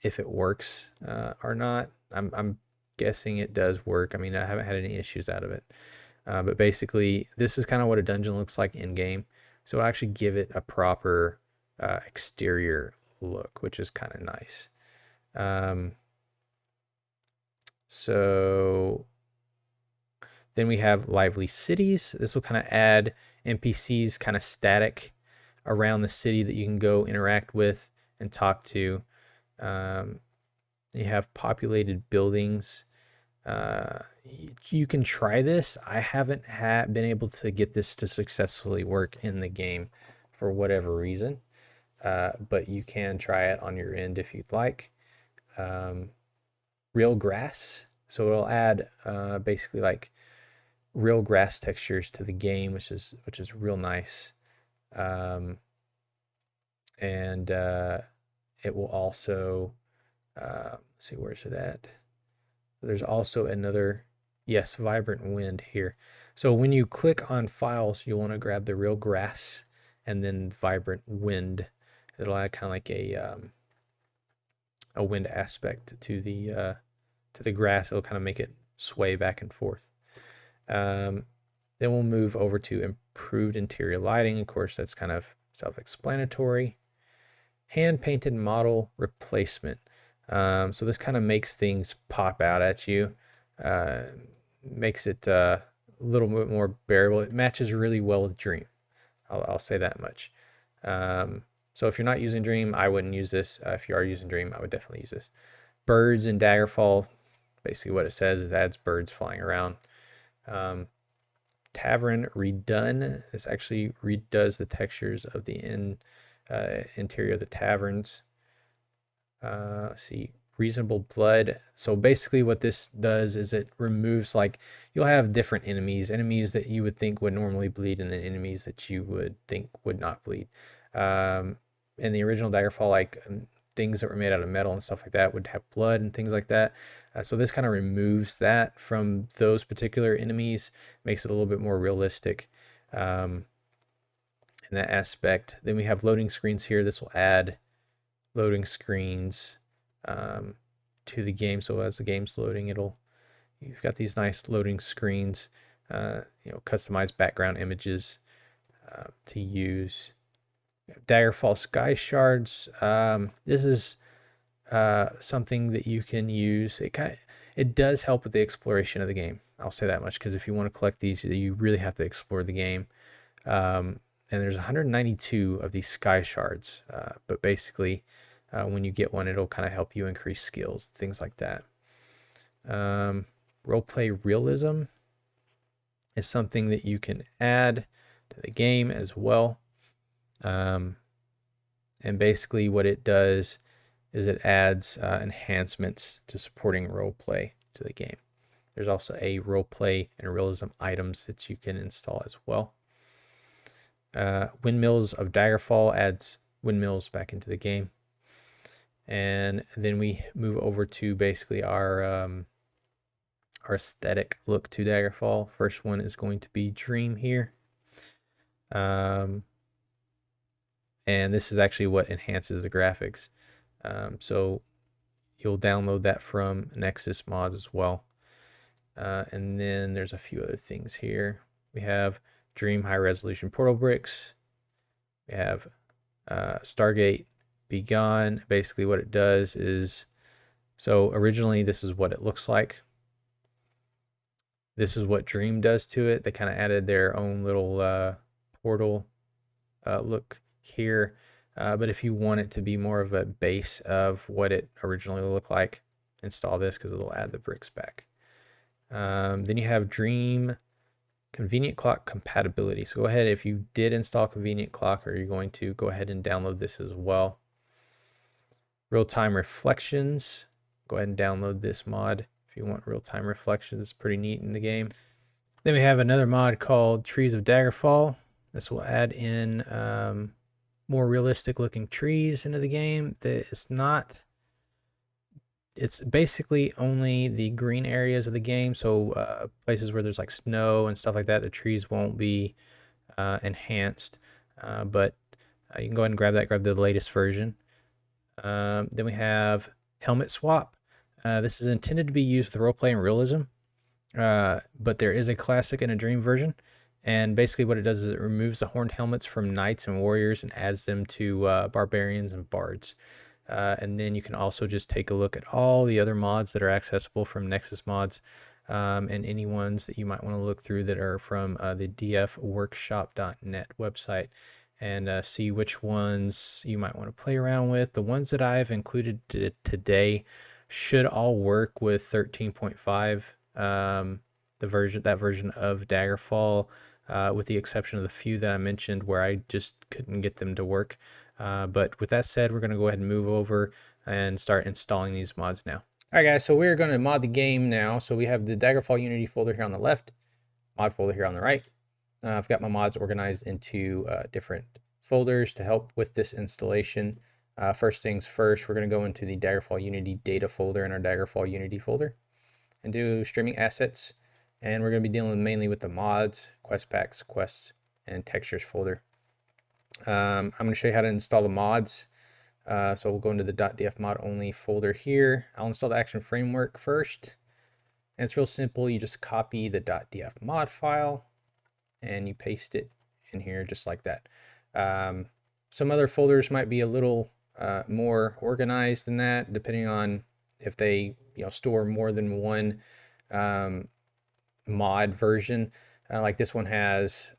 if it works or not. I'm guessing it does work. I mean, I haven't had any issues out of it. But basically, this is kind of what a dungeon looks like in game. So it'll actually give it a proper exterior look, which is kind of nice. So then we have Lively Cities. This will kind of add NPCs kind of static around the city that you can go interact with and talk to. You have populated buildings. You can try this. I haven't been able to get this to successfully work in the game for whatever reason, but you can try it on your end if you'd like. Real grass, so it'll add basically like real grass textures to the game, which is real nice. And it will also let's see, where's it at? There's also another, yes, vibrant wind here. So when you click on files, you'll want to grab the real grass and then vibrant wind It'll add kind of like a wind aspect to the grass. It'll kind of make it sway back and forth. Then we'll move over to improved interior lighting. Of course, that's kind of self-explanatory. Hand painted model replacement. So this kind of makes things pop out at you, makes it a little bit more bearable. It matches really well with Dream. I'll say that much. So if you're not using Dream, I wouldn't use this. If you are using Dream, I would definitely use this. Birds in Daggerfall, basically what it says is it adds birds flying around. Tavern Redone, this actually redoes the textures of the interior of the taverns. Let's see, reasonable blood. So basically what this does is it removes, like, you'll have different enemies that you would think would normally bleed, and then enemies that you would think would not bleed. In the original Daggerfall, like, things that were made out of metal and stuff like that would have blood and things like that. So this kind of removes that from those particular enemies, makes it a little bit more realistic in that aspect. Then we have loading screens here. This will add loading screens to the game. So as the game's loading, you've got these nice loading screens, customized background images to use. Daggerfall Sky Shards. This is something that you can use. It does help with the exploration of the game. I'll say that much, because if you want to collect these, you really have to explore the game. And there's 192 of these Sky Shards. But basically, when you get one, it'll kind of help you increase skills, things like that. Roleplay realism is something that you can add to the game as well. And basically what it does is it adds enhancements to supporting roleplay to the game. There's also a roleplay and realism items that you can install as well. Windmills of Daggerfall adds windmills back into the game. And then we move over to basically our aesthetic look to Daggerfall. First one is going to be Dream here. And this is actually what enhances the graphics. So you'll download that from Nexus Mods as well. And then there's a few other things here. We have Dream High Resolution Portal Bricks. We have Stargate Begone. Basically what it does is, so originally this is what it looks like. This is what Dream does to it. They kind of added their own little portal look here. But if you want it to be more of a base of what it originally looked like, install this, because it'll add the bricks back. Then you have Dream Convenient Clock Compatibility. So go ahead, if you did install Convenient Clock, or you're going to, go ahead and download this as well. Real-Time Reflections. Go ahead and download this mod if you want real-time reflections. It's pretty neat in the game. Then we have another mod called Trees of Daggerfall. This will add in more realistic looking trees into the game. It's basically only the green areas of the game. So places where there's like snow and stuff like that, the trees won't be enhanced. But you can go ahead and grab the latest version. Then we have Helmet Swap. This is intended to be used with roleplay and realism. But there is a classic and a Dream version. And basically what it does is it removes the horned helmets from knights and warriors and adds them to barbarians and bards. And then you can also just take a look at all the other mods that are accessible from Nexus Mods, and any ones that you might want to look through that are from the dfworkshop.net website, and see which ones you might want to play around with. The ones that I've included today should all work with 13.5, that version of Daggerfall, with the exception of the few that I mentioned where I just couldn't get them to work. But with that said, we're going to go ahead and move over and start installing these mods now. All right, guys, so we're going to mod the game now. So we have the Daggerfall Unity folder here on the left, mod folder here on the right. I've got my mods organized into different folders to help with this installation. First things first, we're going to go into the Daggerfall Unity data folder in our Daggerfall Unity folder and do streaming assets. And we're going to be dealing mainly with the mods, quest packs, quests, and textures folder. I'm going to show you how to install the mods. So we'll go into the .df mod only folder here. I'll install the action framework first. And it's real simple. You just copy the .df mod file and you paste it in here just like that. Some other folders might be a little more organized than that, depending on if they store more than one mod version. Like this one has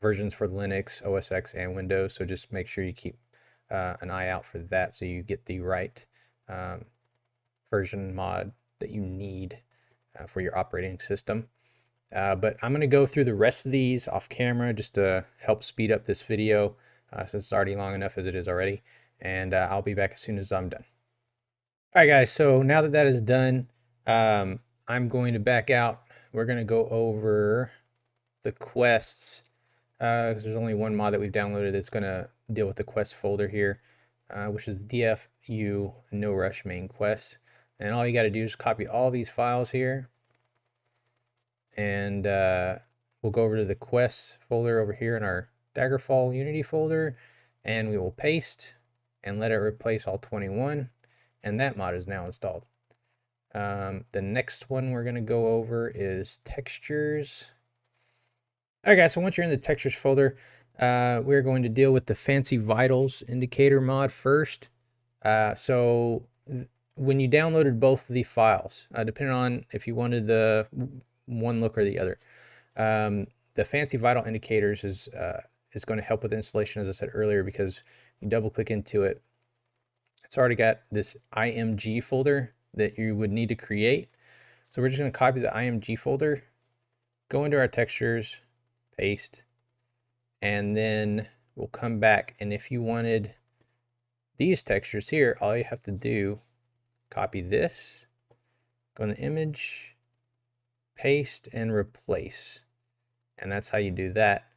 versions for Linux, OS X, and Windows. So just make sure you keep an eye out for that so you get the right version mod that you need for your operating system. But I'm going to go through the rest of these off camera just to help speed up this video since it's already long enough as it is already. And I'll be back as soon as I'm done. All right, guys. So now that that is done, I'm going to back out. We're going to go over the quests because there's only one mod that we've downloaded that's going to deal with the quest folder here, which is DFU No Rush main quest. And all you got to do is copy all these files here, and we'll go over to the quests folder over here in our Daggerfall Unity folder, and we will paste and let it replace all 21, and that mod is now installed. The next one we're going to go over is textures. All right, guys, so once you're in the textures folder, we're going to deal with the Fancy Vitals indicator mod first. So when you downloaded both of the files, depending on if you wanted the one look or the other, the Fancy Vital Indicators is going to help with installation, as I said earlier, because you double click into it. It's already got this IMG folder that you would need to create. So we're just going to copy the IMG folder, go into our textures, paste, and then we'll come back, and if you wanted these textures here, all you have to do, copy this, go in the image, paste, and replace. And that's how you do that.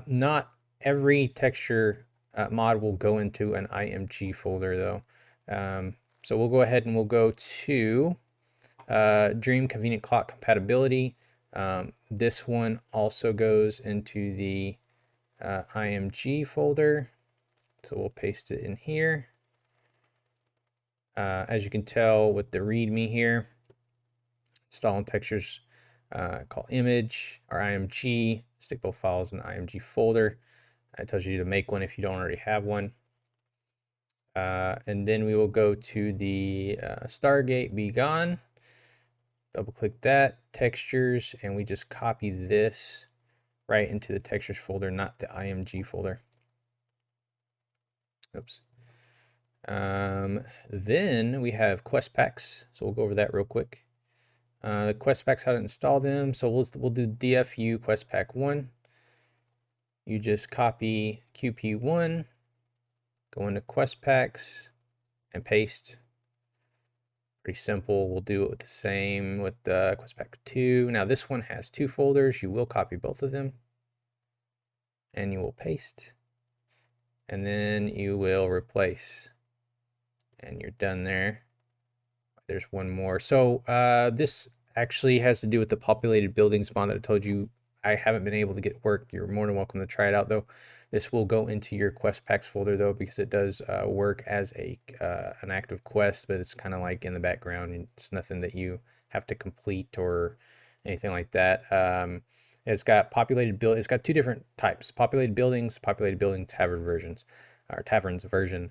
Not every texture mod will go into an IMG folder though. So we'll go ahead and we'll go to Dream Convenient Clock Compatibility. This one also goes into the IMG folder. So we'll paste it in here. As you can tell with the README here, installing textures called image or IMG, stick both files in the IMG folder. It tells you to make one if you don't already have one. And then we will go to the Stargate Be Gone. Double click that, textures, and we just copy this right into the textures folder, not the IMG folder. Oops. Then we have quest packs, so we'll go over that real quick. The quest packs, how to install them. So we'll do DFU quest pack 1. You just copy QP1, go into quest packs, and paste. Pretty simple. We'll do it with the same with the quest pack 2. Now this one has 2 folders. You will copy both of them, and you will paste, and then you will replace, and you're done there. There's one more. So this actually has to do with the populated buildings mod that I told you I haven't been able to get work. You're more than welcome to try it out though. This will go into your quest packs folder though, because it does work as an active quest, but it's kind of like in the background, and it's nothing that you have to complete or anything like that. It's got it's got 2 different types: populated building tavern versions, or taverns version.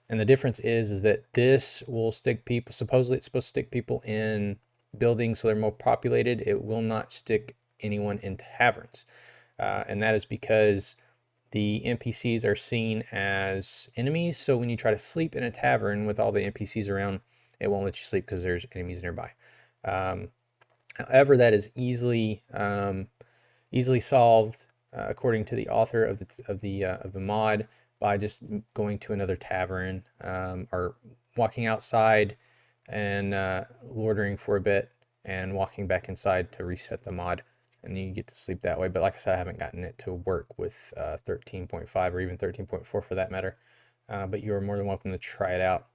And the difference is that this will stick people, supposedly it's supposed to stick people in buildings so they're more populated. It will not stick anyone in taverns. And that is because the NPCs are seen as enemies. So when you try to sleep in a tavern with all the NPCs around, it won't let you sleep because there's enemies nearby. However, that is easily solved according to the author of the mod, by just going to another tavern or walking outside and loitering for a bit and walking back inside to reset the mod, and you get to sleep that way. But like I said, I haven't gotten it to work with 13.5 or even 13.4 for that matter. But you are more than welcome to try it out.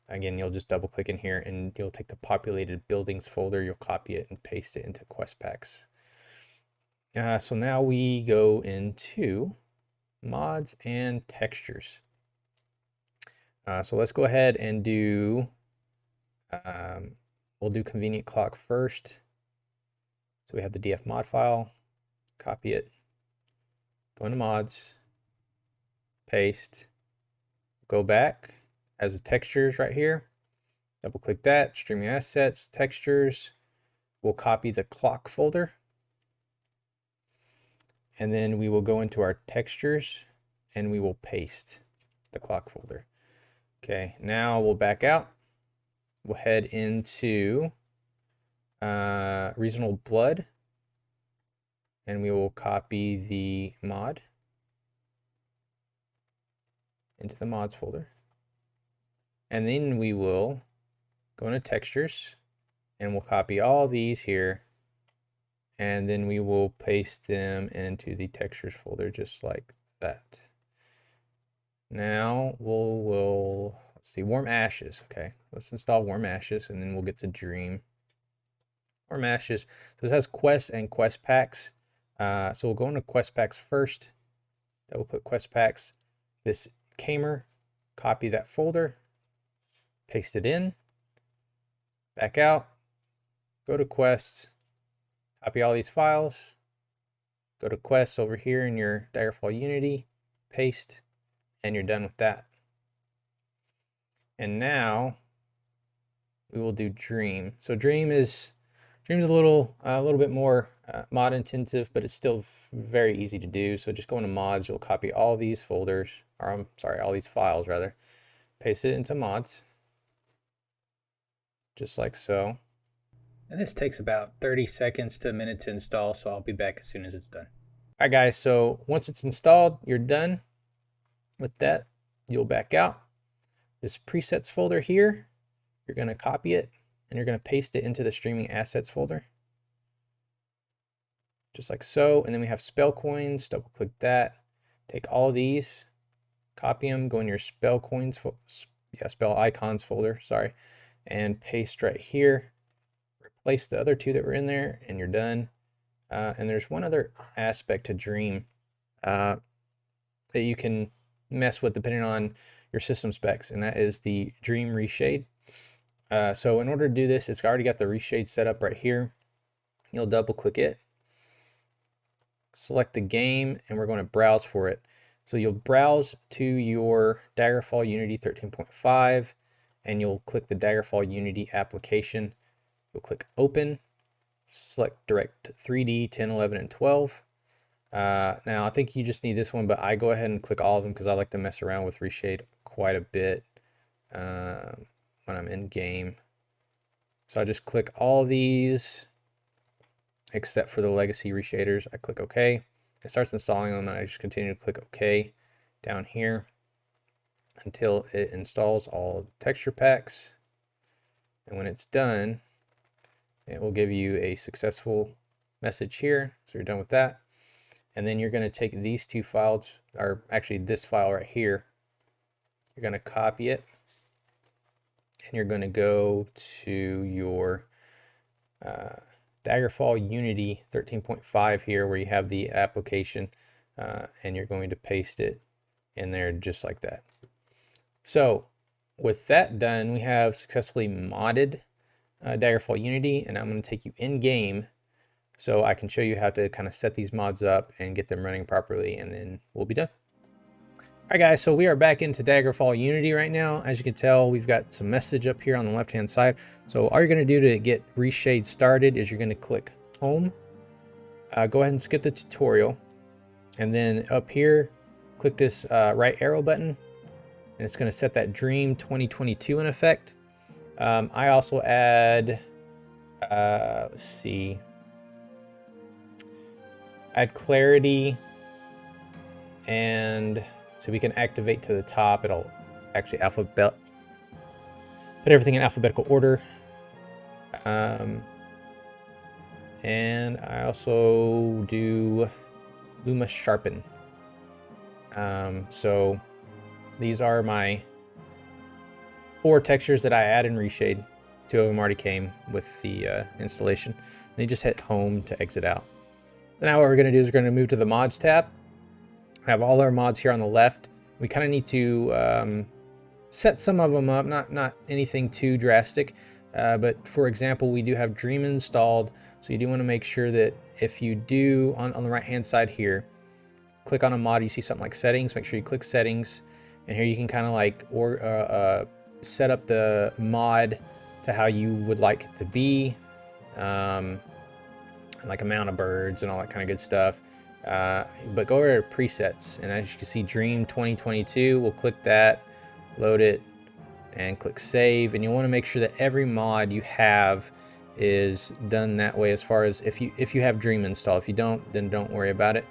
Again, you'll just double click in here and you'll take the populated buildings folder, you'll copy it and paste it into quest packs. So now we go into mods and textures. So let's go ahead and do, we'll do convenient clock first. So we have the df mod file, copy it, go into mods, paste, go back as the textures right here, double click that, streaming assets, textures, we'll copy the clock folder, and then we will go into our textures and we will paste the clock folder. Okay, now we'll back out. We'll head into Reasonable Blood, and we will copy the mod into the mods folder. And then we will go into textures and we'll copy all these here, and then we will paste them into the textures folder just like that. Now we'll let's see, Warm Ashes. Okay, let's install Warm Ashes and then we'll get to Dream. Warm Ashes. So this has quests and quest packs. So we'll go into quest packs first. Double click quest packs. This Kamer, copy that folder, paste it in, back out, go to quests, copy all these files, go to quests over here in your Daggerfall Unity, paste, and you're done with that. And now we will do Dream. So Dream's a little bit more mod intensive, but it's still very easy to do. So just go into mods, you'll copy all these folders, or I'm sorry, all these files rather, paste it into mods, just like so. And this takes about 30 seconds to a minute to install, so I'll be back as soon as it's done. All right, guys, so once it's installed, you're done with that. You'll back out. This presets folder here, you're going to copy it and you're going to paste it into the streaming assets folder, just like so. And then we have spell coins, double click that, take all of these, copy them, go in your spell coins, spell icons folder, sorry, and paste right here. Replace the other two that were in there and you're done. And there's one other aspect to Dream that you can mess with depending on your system specs, and that is the Dream Reshade. So in order to do this, it's already got the reshade set up right here. You'll double click it, select the game, and we're going to browse for it. So you'll browse to your Daggerfall Unity 13.5 and you'll click the Daggerfall Unity application. You'll click open, select direct 3D 10, 11, and 12. Now I think you just need this one, but I go ahead and click all of them because I like to mess around with reshade quite a bit when I'm in game. So I just click all these except for the legacy reshaders. I click OK. It starts installing them and I just continue to click OK down here until it installs all the texture packs. And when it's done, it will give you a successful message here. So you're done with that. And then you're going to take these two files, or actually this file right here. You're going to copy it. And you're going to go to your Daggerfall Unity 13.5 here where you have the application. And you're going to paste it in there just like that. So with that done, we have successfully modded Daggerfall Unity, and I'm going to take you in game so I can show you how to kind of set these mods up and get them running properly, and then we'll be done. Alright guys, so we are back into Daggerfall Unity right now. As you can tell, we've got some message up here on the left hand side. So all you're going to do to get Reshade started is you're going to click Home. Go ahead and skip the tutorial, and then up here click this right arrow button, and it's going to set that Dream 2022 in effect. I also add, let's see, add clarity, and so we can activate to the top. It'll actually put everything in alphabetical order. And I also do Luma Sharpen. So these are my 4 textures that I add in Reshade. 2 of them already came with the installation. And you just hit home to exit out. Now what we're going to do is we're going to move to the mods tab. We have all our mods here on the left. We kind of need to set some of them up, not anything too drastic. But for example, we do have Dream installed. So you do want to make sure that if you do, on the right hand side here, click on a mod, you see something like settings, make sure you click settings. And here you can kind of like set up the mod to how you would like it to be. Like amount of birds and all that kind of good stuff. But go over to presets, and as you can see, Dream 2022, we'll click that, load it, and click save. And you'll want to make sure that every mod you have is done that way, as far as if you have Dream installed. If you don't, then don't worry about it.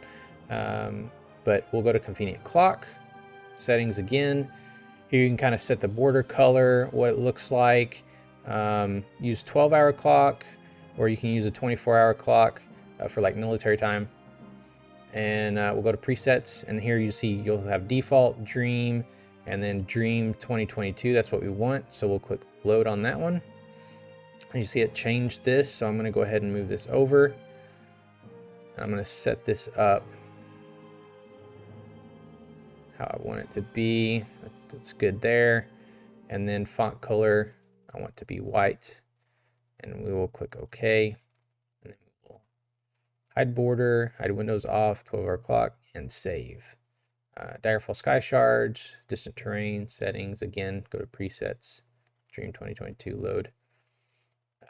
But we'll go to convenient clock, settings again. Here you can kind of set the border color, what it looks like. Use 12-hour clock, or you can use a 24-hour clock for like military time. And we'll go to presets, and here you see you'll have default, Dream, and then Dream 2022. That's what we want, so we'll click load on that one. And you see it changed this, so I'm going to go ahead and move this over. And I'm going to set this up how I want it to be. That's good there. And then font color, I want to be white. And we will click OK. And then we'll hide border, hide windows off, 12-hour clock, and save. Daggerfall sky shards, distant terrain, settings. Again, go to presets, Dream 2022, load.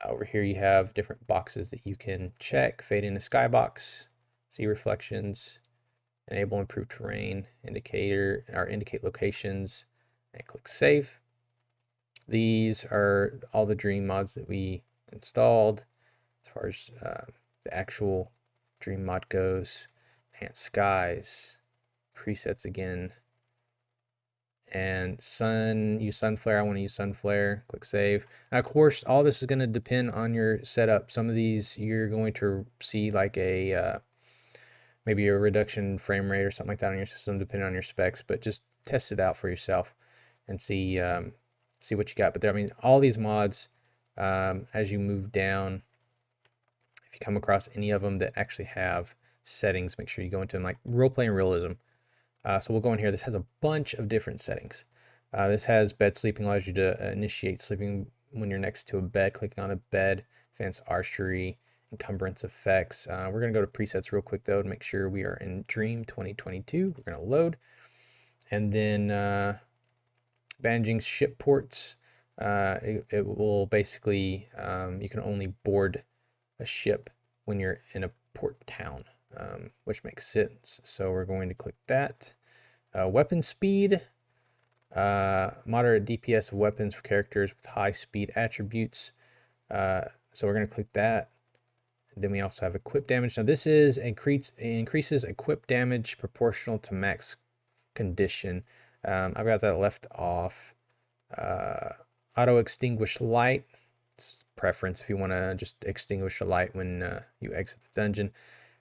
Over here you have different boxes that you can check. Fade into skybox, see reflections, enable improved terrain, indicator or indicate locations, and click save. These are all the Dream mods that we installed as far as the actual Dream mod goes. Enhance skies, presets again, and use sun flare. I want to use sun flare. Click save. Now, of course, all this is going to depend on your setup. Some of these you're going to see like a maybe a reduction frame rate or something like that on your system, depending on your specs. But just test it out for yourself and see what you got. But there, I mean, all these mods, as you move down, if you come across any of them that actually have settings, make sure you go into them, like role-play and realism. So we'll go in here. This has a bunch of different settings. This has bed sleeping, allows you to initiate sleeping when you're next to a bed, clicking on a bed, advanced archery, encumbrance effects. We're going to go to presets real quick though to make sure we are in Dream 2022. We're going to load, and then managing ship ports. It will basically, you can only board a ship when you're in a port town, which makes sense. So we're going to click that. Weapon speed, moderate DPS of weapons for characters with high speed attributes. So we're going to click that. Then we also have equip damage. Now this is increases equip damage proportional to max condition. I've got that left off. Auto extinguish light. It's preference if you want to just extinguish a light when you exit the dungeon.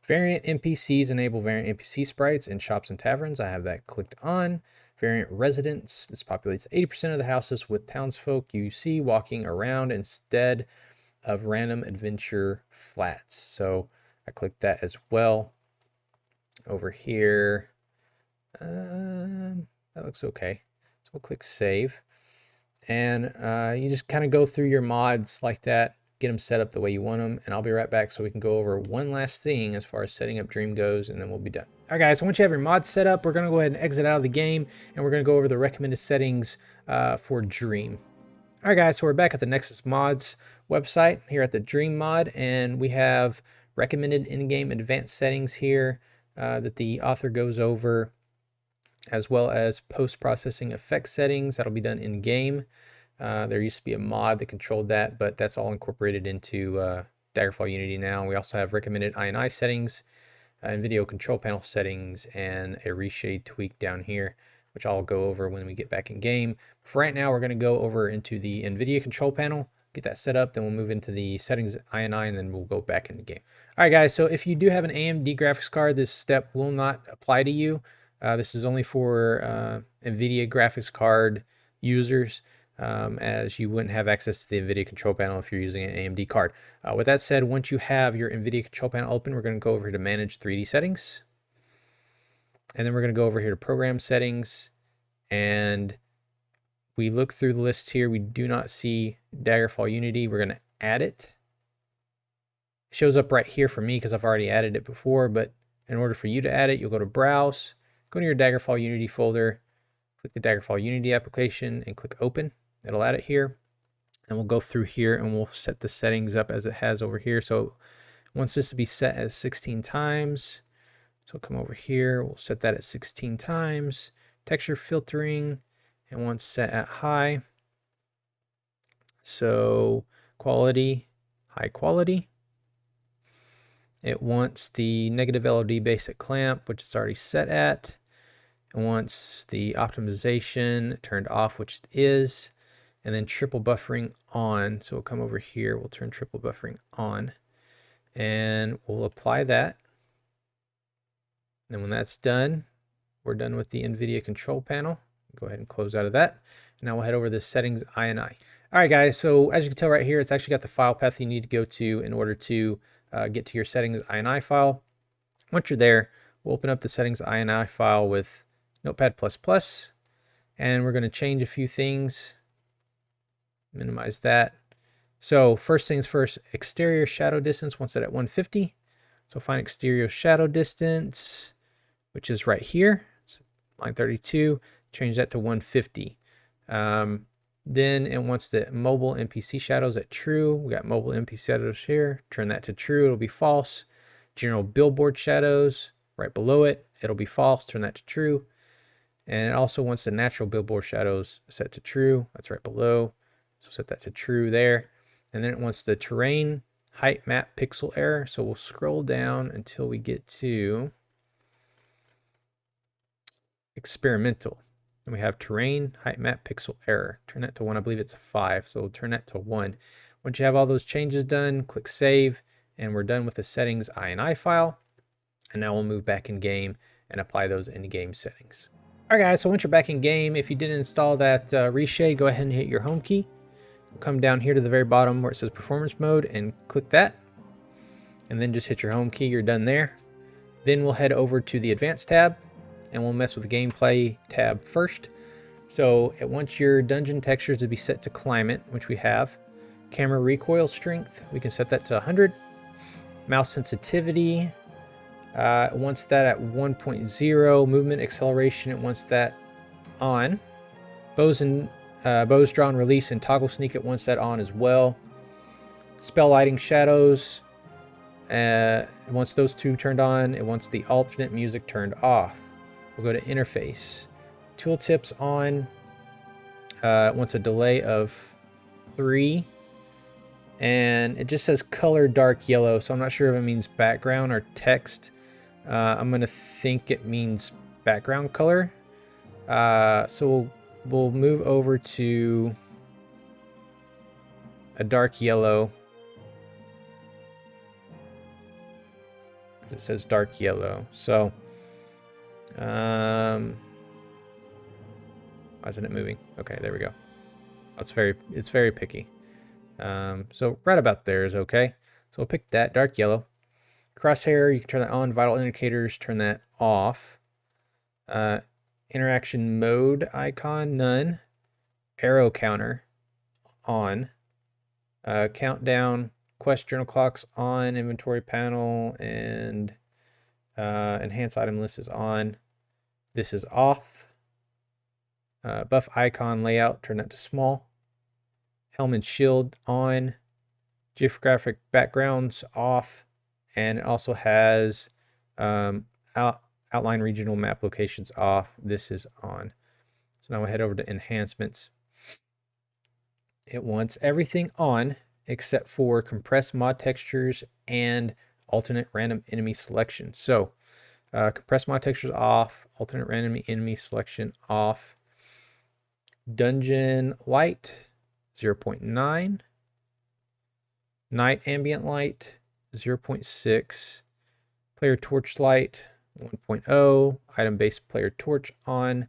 Variant NPCs, enable variant NPC sprites in shops and taverns. I have that clicked on. Variant residents. This populates 80% of the houses with townsfolk you see walking around instead of random adventure flats. So I clicked that as well. Over here, that looks okay. So we'll click save. And you just kind of go through your mods like that, get them set up the way you want them, and I'll be right back so we can go over one last thing as far as setting up Dream goes, and then we'll be done. All right, guys, so once you have your mods set up, we're going to go ahead and exit out of the game, and we're going to go over the recommended settings for Dream. All right, guys, so we're back at the Nexus Mods website here at the Dream mod, and we have recommended in-game advanced settings here that the author goes over, as well as post-processing effect settings that'll be done in-game. There used to be a mod that controlled that, but that's all incorporated into Daggerfall Unity now. We also have recommended I&I settings, and video control panel settings, and a reshade tweak down here, which I'll go over when we get back in game. For right now, we're going to go over into the NVIDIA control panel, get that set up, then we'll move into the settings I&I, and then we'll go back into game. All right, guys, so if you do have an AMD graphics card, this step will not apply to you. This is only for NVIDIA graphics card users. as you wouldn't have access to the NVIDIA control panel if you're using an AMD card. With that said, once you have your NVIDIA control panel open, we're going to go over here to Manage 3D Settings. And then we're going to go over here to Program Settings. And we look through the list here. We do not see Daggerfall Unity. We're going to add it. It shows up right here for me because I've already added it before. But in order for you to add it, you'll go to Browse, go to your Daggerfall Unity folder, click the Daggerfall Unity application, and click Open. It'll add it here. And we'll go through here and we'll set the settings up as it has over here. So it wants this to be set as 16 times. So come over here, we'll set that at 16 times. Texture filtering, it wants set at high. So quality, high quality. It wants the negative LOD basic clamp, which it's already set at. It wants the optimization turned off, which it is. And then triple buffering on. So we'll come over here, we'll turn triple buffering on. And we'll apply that. And when that's done, we're done with the NVIDIA control panel. Go ahead and close out of that. And now we'll head over to the settings INI. All right, guys, so as you can tell right here, it's actually got the file path you need to go to in order to get to your settings INI file. Once you're there, we'll open up the settings INI file with Notepad++, and we're going to change a few things. Minimize that. So first things first, exterior shadow distance, want set at 150. So find exterior shadow distance, which is right here. It's line 32. Change that to 150. Then it wants the mobile NPC shadows at true. We got mobile NPC shadows here. Turn that to true. It'll be false. General billboard shadows right below it. It'll be false. Turn that to true. And it also wants the natural billboard shadows set to true. That's right below. So set that to true there. And then it wants the terrain height map pixel error. So we'll scroll down until we get to experimental. And we have terrain height map pixel error. Turn that to 1. I believe it's a 5. So we'll turn that to 1. Once you have all those changes done, click save. And we're done with the settings INI file. And now we'll move back in game and apply those in-game settings. All right, guys, so once you're back in game, if you didn't install that reshade, go ahead and hit your home key. Come down here to the very bottom where it says performance mode and click that. And then just hit your home key, you're done there. Then we'll head over to the advanced tab and we'll mess with the gameplay tab first. So it wants your dungeon textures to be set to climate, which we have. Camera recoil strength, we can set that to 100. Mouse sensitivity, it wants that at 1.0. Movement acceleration, it wants that on. Bows drawn release and toggle sneak, it wants that on as well. Spell lighting shadows, it wants those two turned on. It wants the alternate music turned off. We'll go to interface. Tooltips on, it wants a delay of 3. And it just says color dark yellow, so I'm not sure if it means background or text. I'm gonna think it means background color. So we'll move over to a dark yellow. It says dark yellow. So why isn't it moving? Okay, there we go. It's very picky. So right about there is okay. So we'll pick that dark yellow. Crosshair, you can turn that on. Vital indicators, turn that off. Interaction mode icon, none. Arrow counter, on. Countdown, quest journal clocks on. Inventory panel and enhanced item list is on. This is off. Buff icon layout, turn that to small. Helm and shield on. Geographic backgrounds off. And it also has outline regional map locations off. This is on. So now we'll head over to enhancements. It wants everything on except for compressed mod textures and alternate random enemy selection. So compressed mod textures off, alternate random enemy selection off. Dungeon light 0.9. Night ambient light 0.6. Player torch light 1.0. Item based player torch on.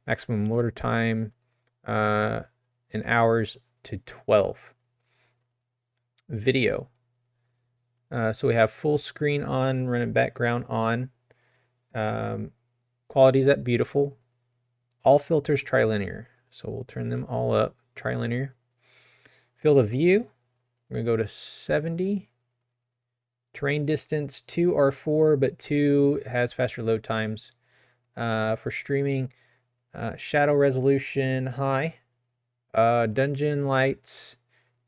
Maximum loader time in hours to 12. Video. So we have full screen on, running background on. Quality's at beautiful. All filters trilinear. So we'll turn them all up, trilinear. Field of view, we're gonna go to 70. Terrain distance 2R4, but 2 has faster load times. For streaming, shadow resolution high. Dungeon lights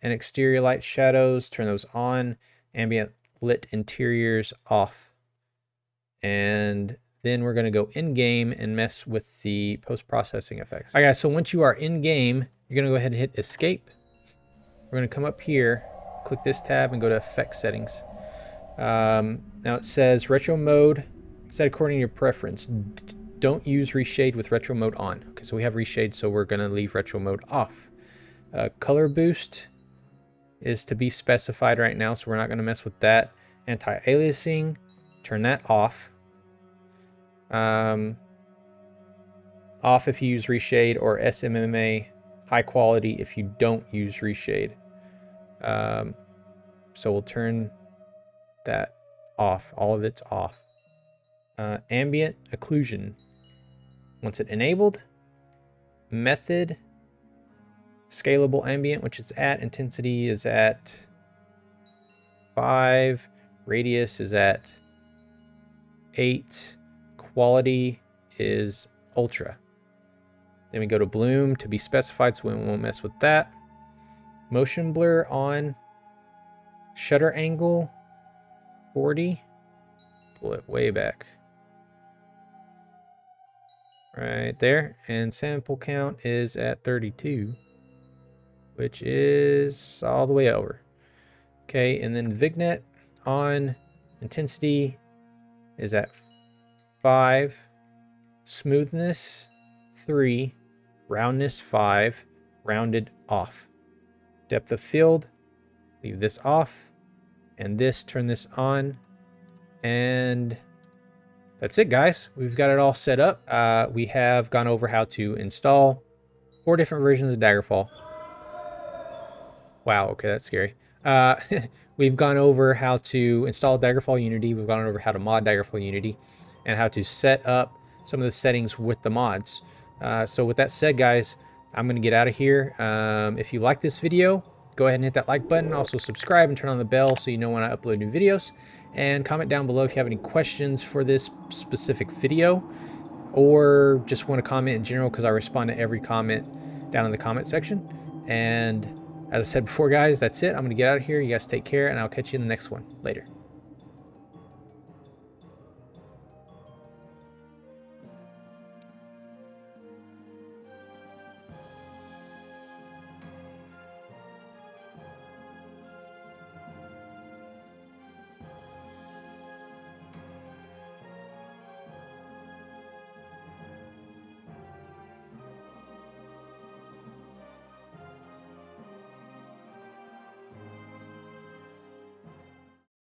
and exterior light shadows, turn those on. Ambient lit interiors off. And then we're going to go in-game and mess with the post-processing effects. All right, guys, so once you are in-game, you're going to go ahead and hit Escape. We're going to come up here, click this tab, and go to Effect Settings. Now it says Retro Mode, set according to your preference. Don't use Reshade with Retro Mode on. Okay, so we have Reshade, so we're going to leave Retro Mode off. Color Boost is to be specified right now, so we're not going to mess with that. Anti-aliasing, turn that off. Off if you use Reshade, or SMMA high quality if you don't use Reshade. So we'll turn that off. All of it's off. Ambient occlusion. Once it enabled, method, scalable ambient, which it's at, intensity is at 5, radius is at 8, quality is ultra. Then we go to bloom to be specified, so we won't mess with that. Motion blur on, shutter angle 40, pull it way back. Right there, and sample count is at 32, which is all the way over. Okay, and then vignette on, intensity is at 5, smoothness 3, roundness 5, rounded off. Depth of field, leave this off, and this, turn this on, and that's it, guys. We've got it all set up. We have gone over how to install 4 different versions of Daggerfall. Wow, okay, that's scary. We've gone over how to install Daggerfall Unity. We've gone over how to mod Daggerfall Unity and how to set up some of the settings with the mods. So with that said, guys, I'm going to get out of here. If you like this video, go ahead and hit that like button. Also subscribe and turn on the bell so you know when I upload new videos. And comment down below if you have any questions for this specific video, or just want to comment in general, because I respond to every comment down in the comment section. And as I said before, guys, that's it. I'm going to get out of here. You guys take care, and I'll catch you in the next one. Later.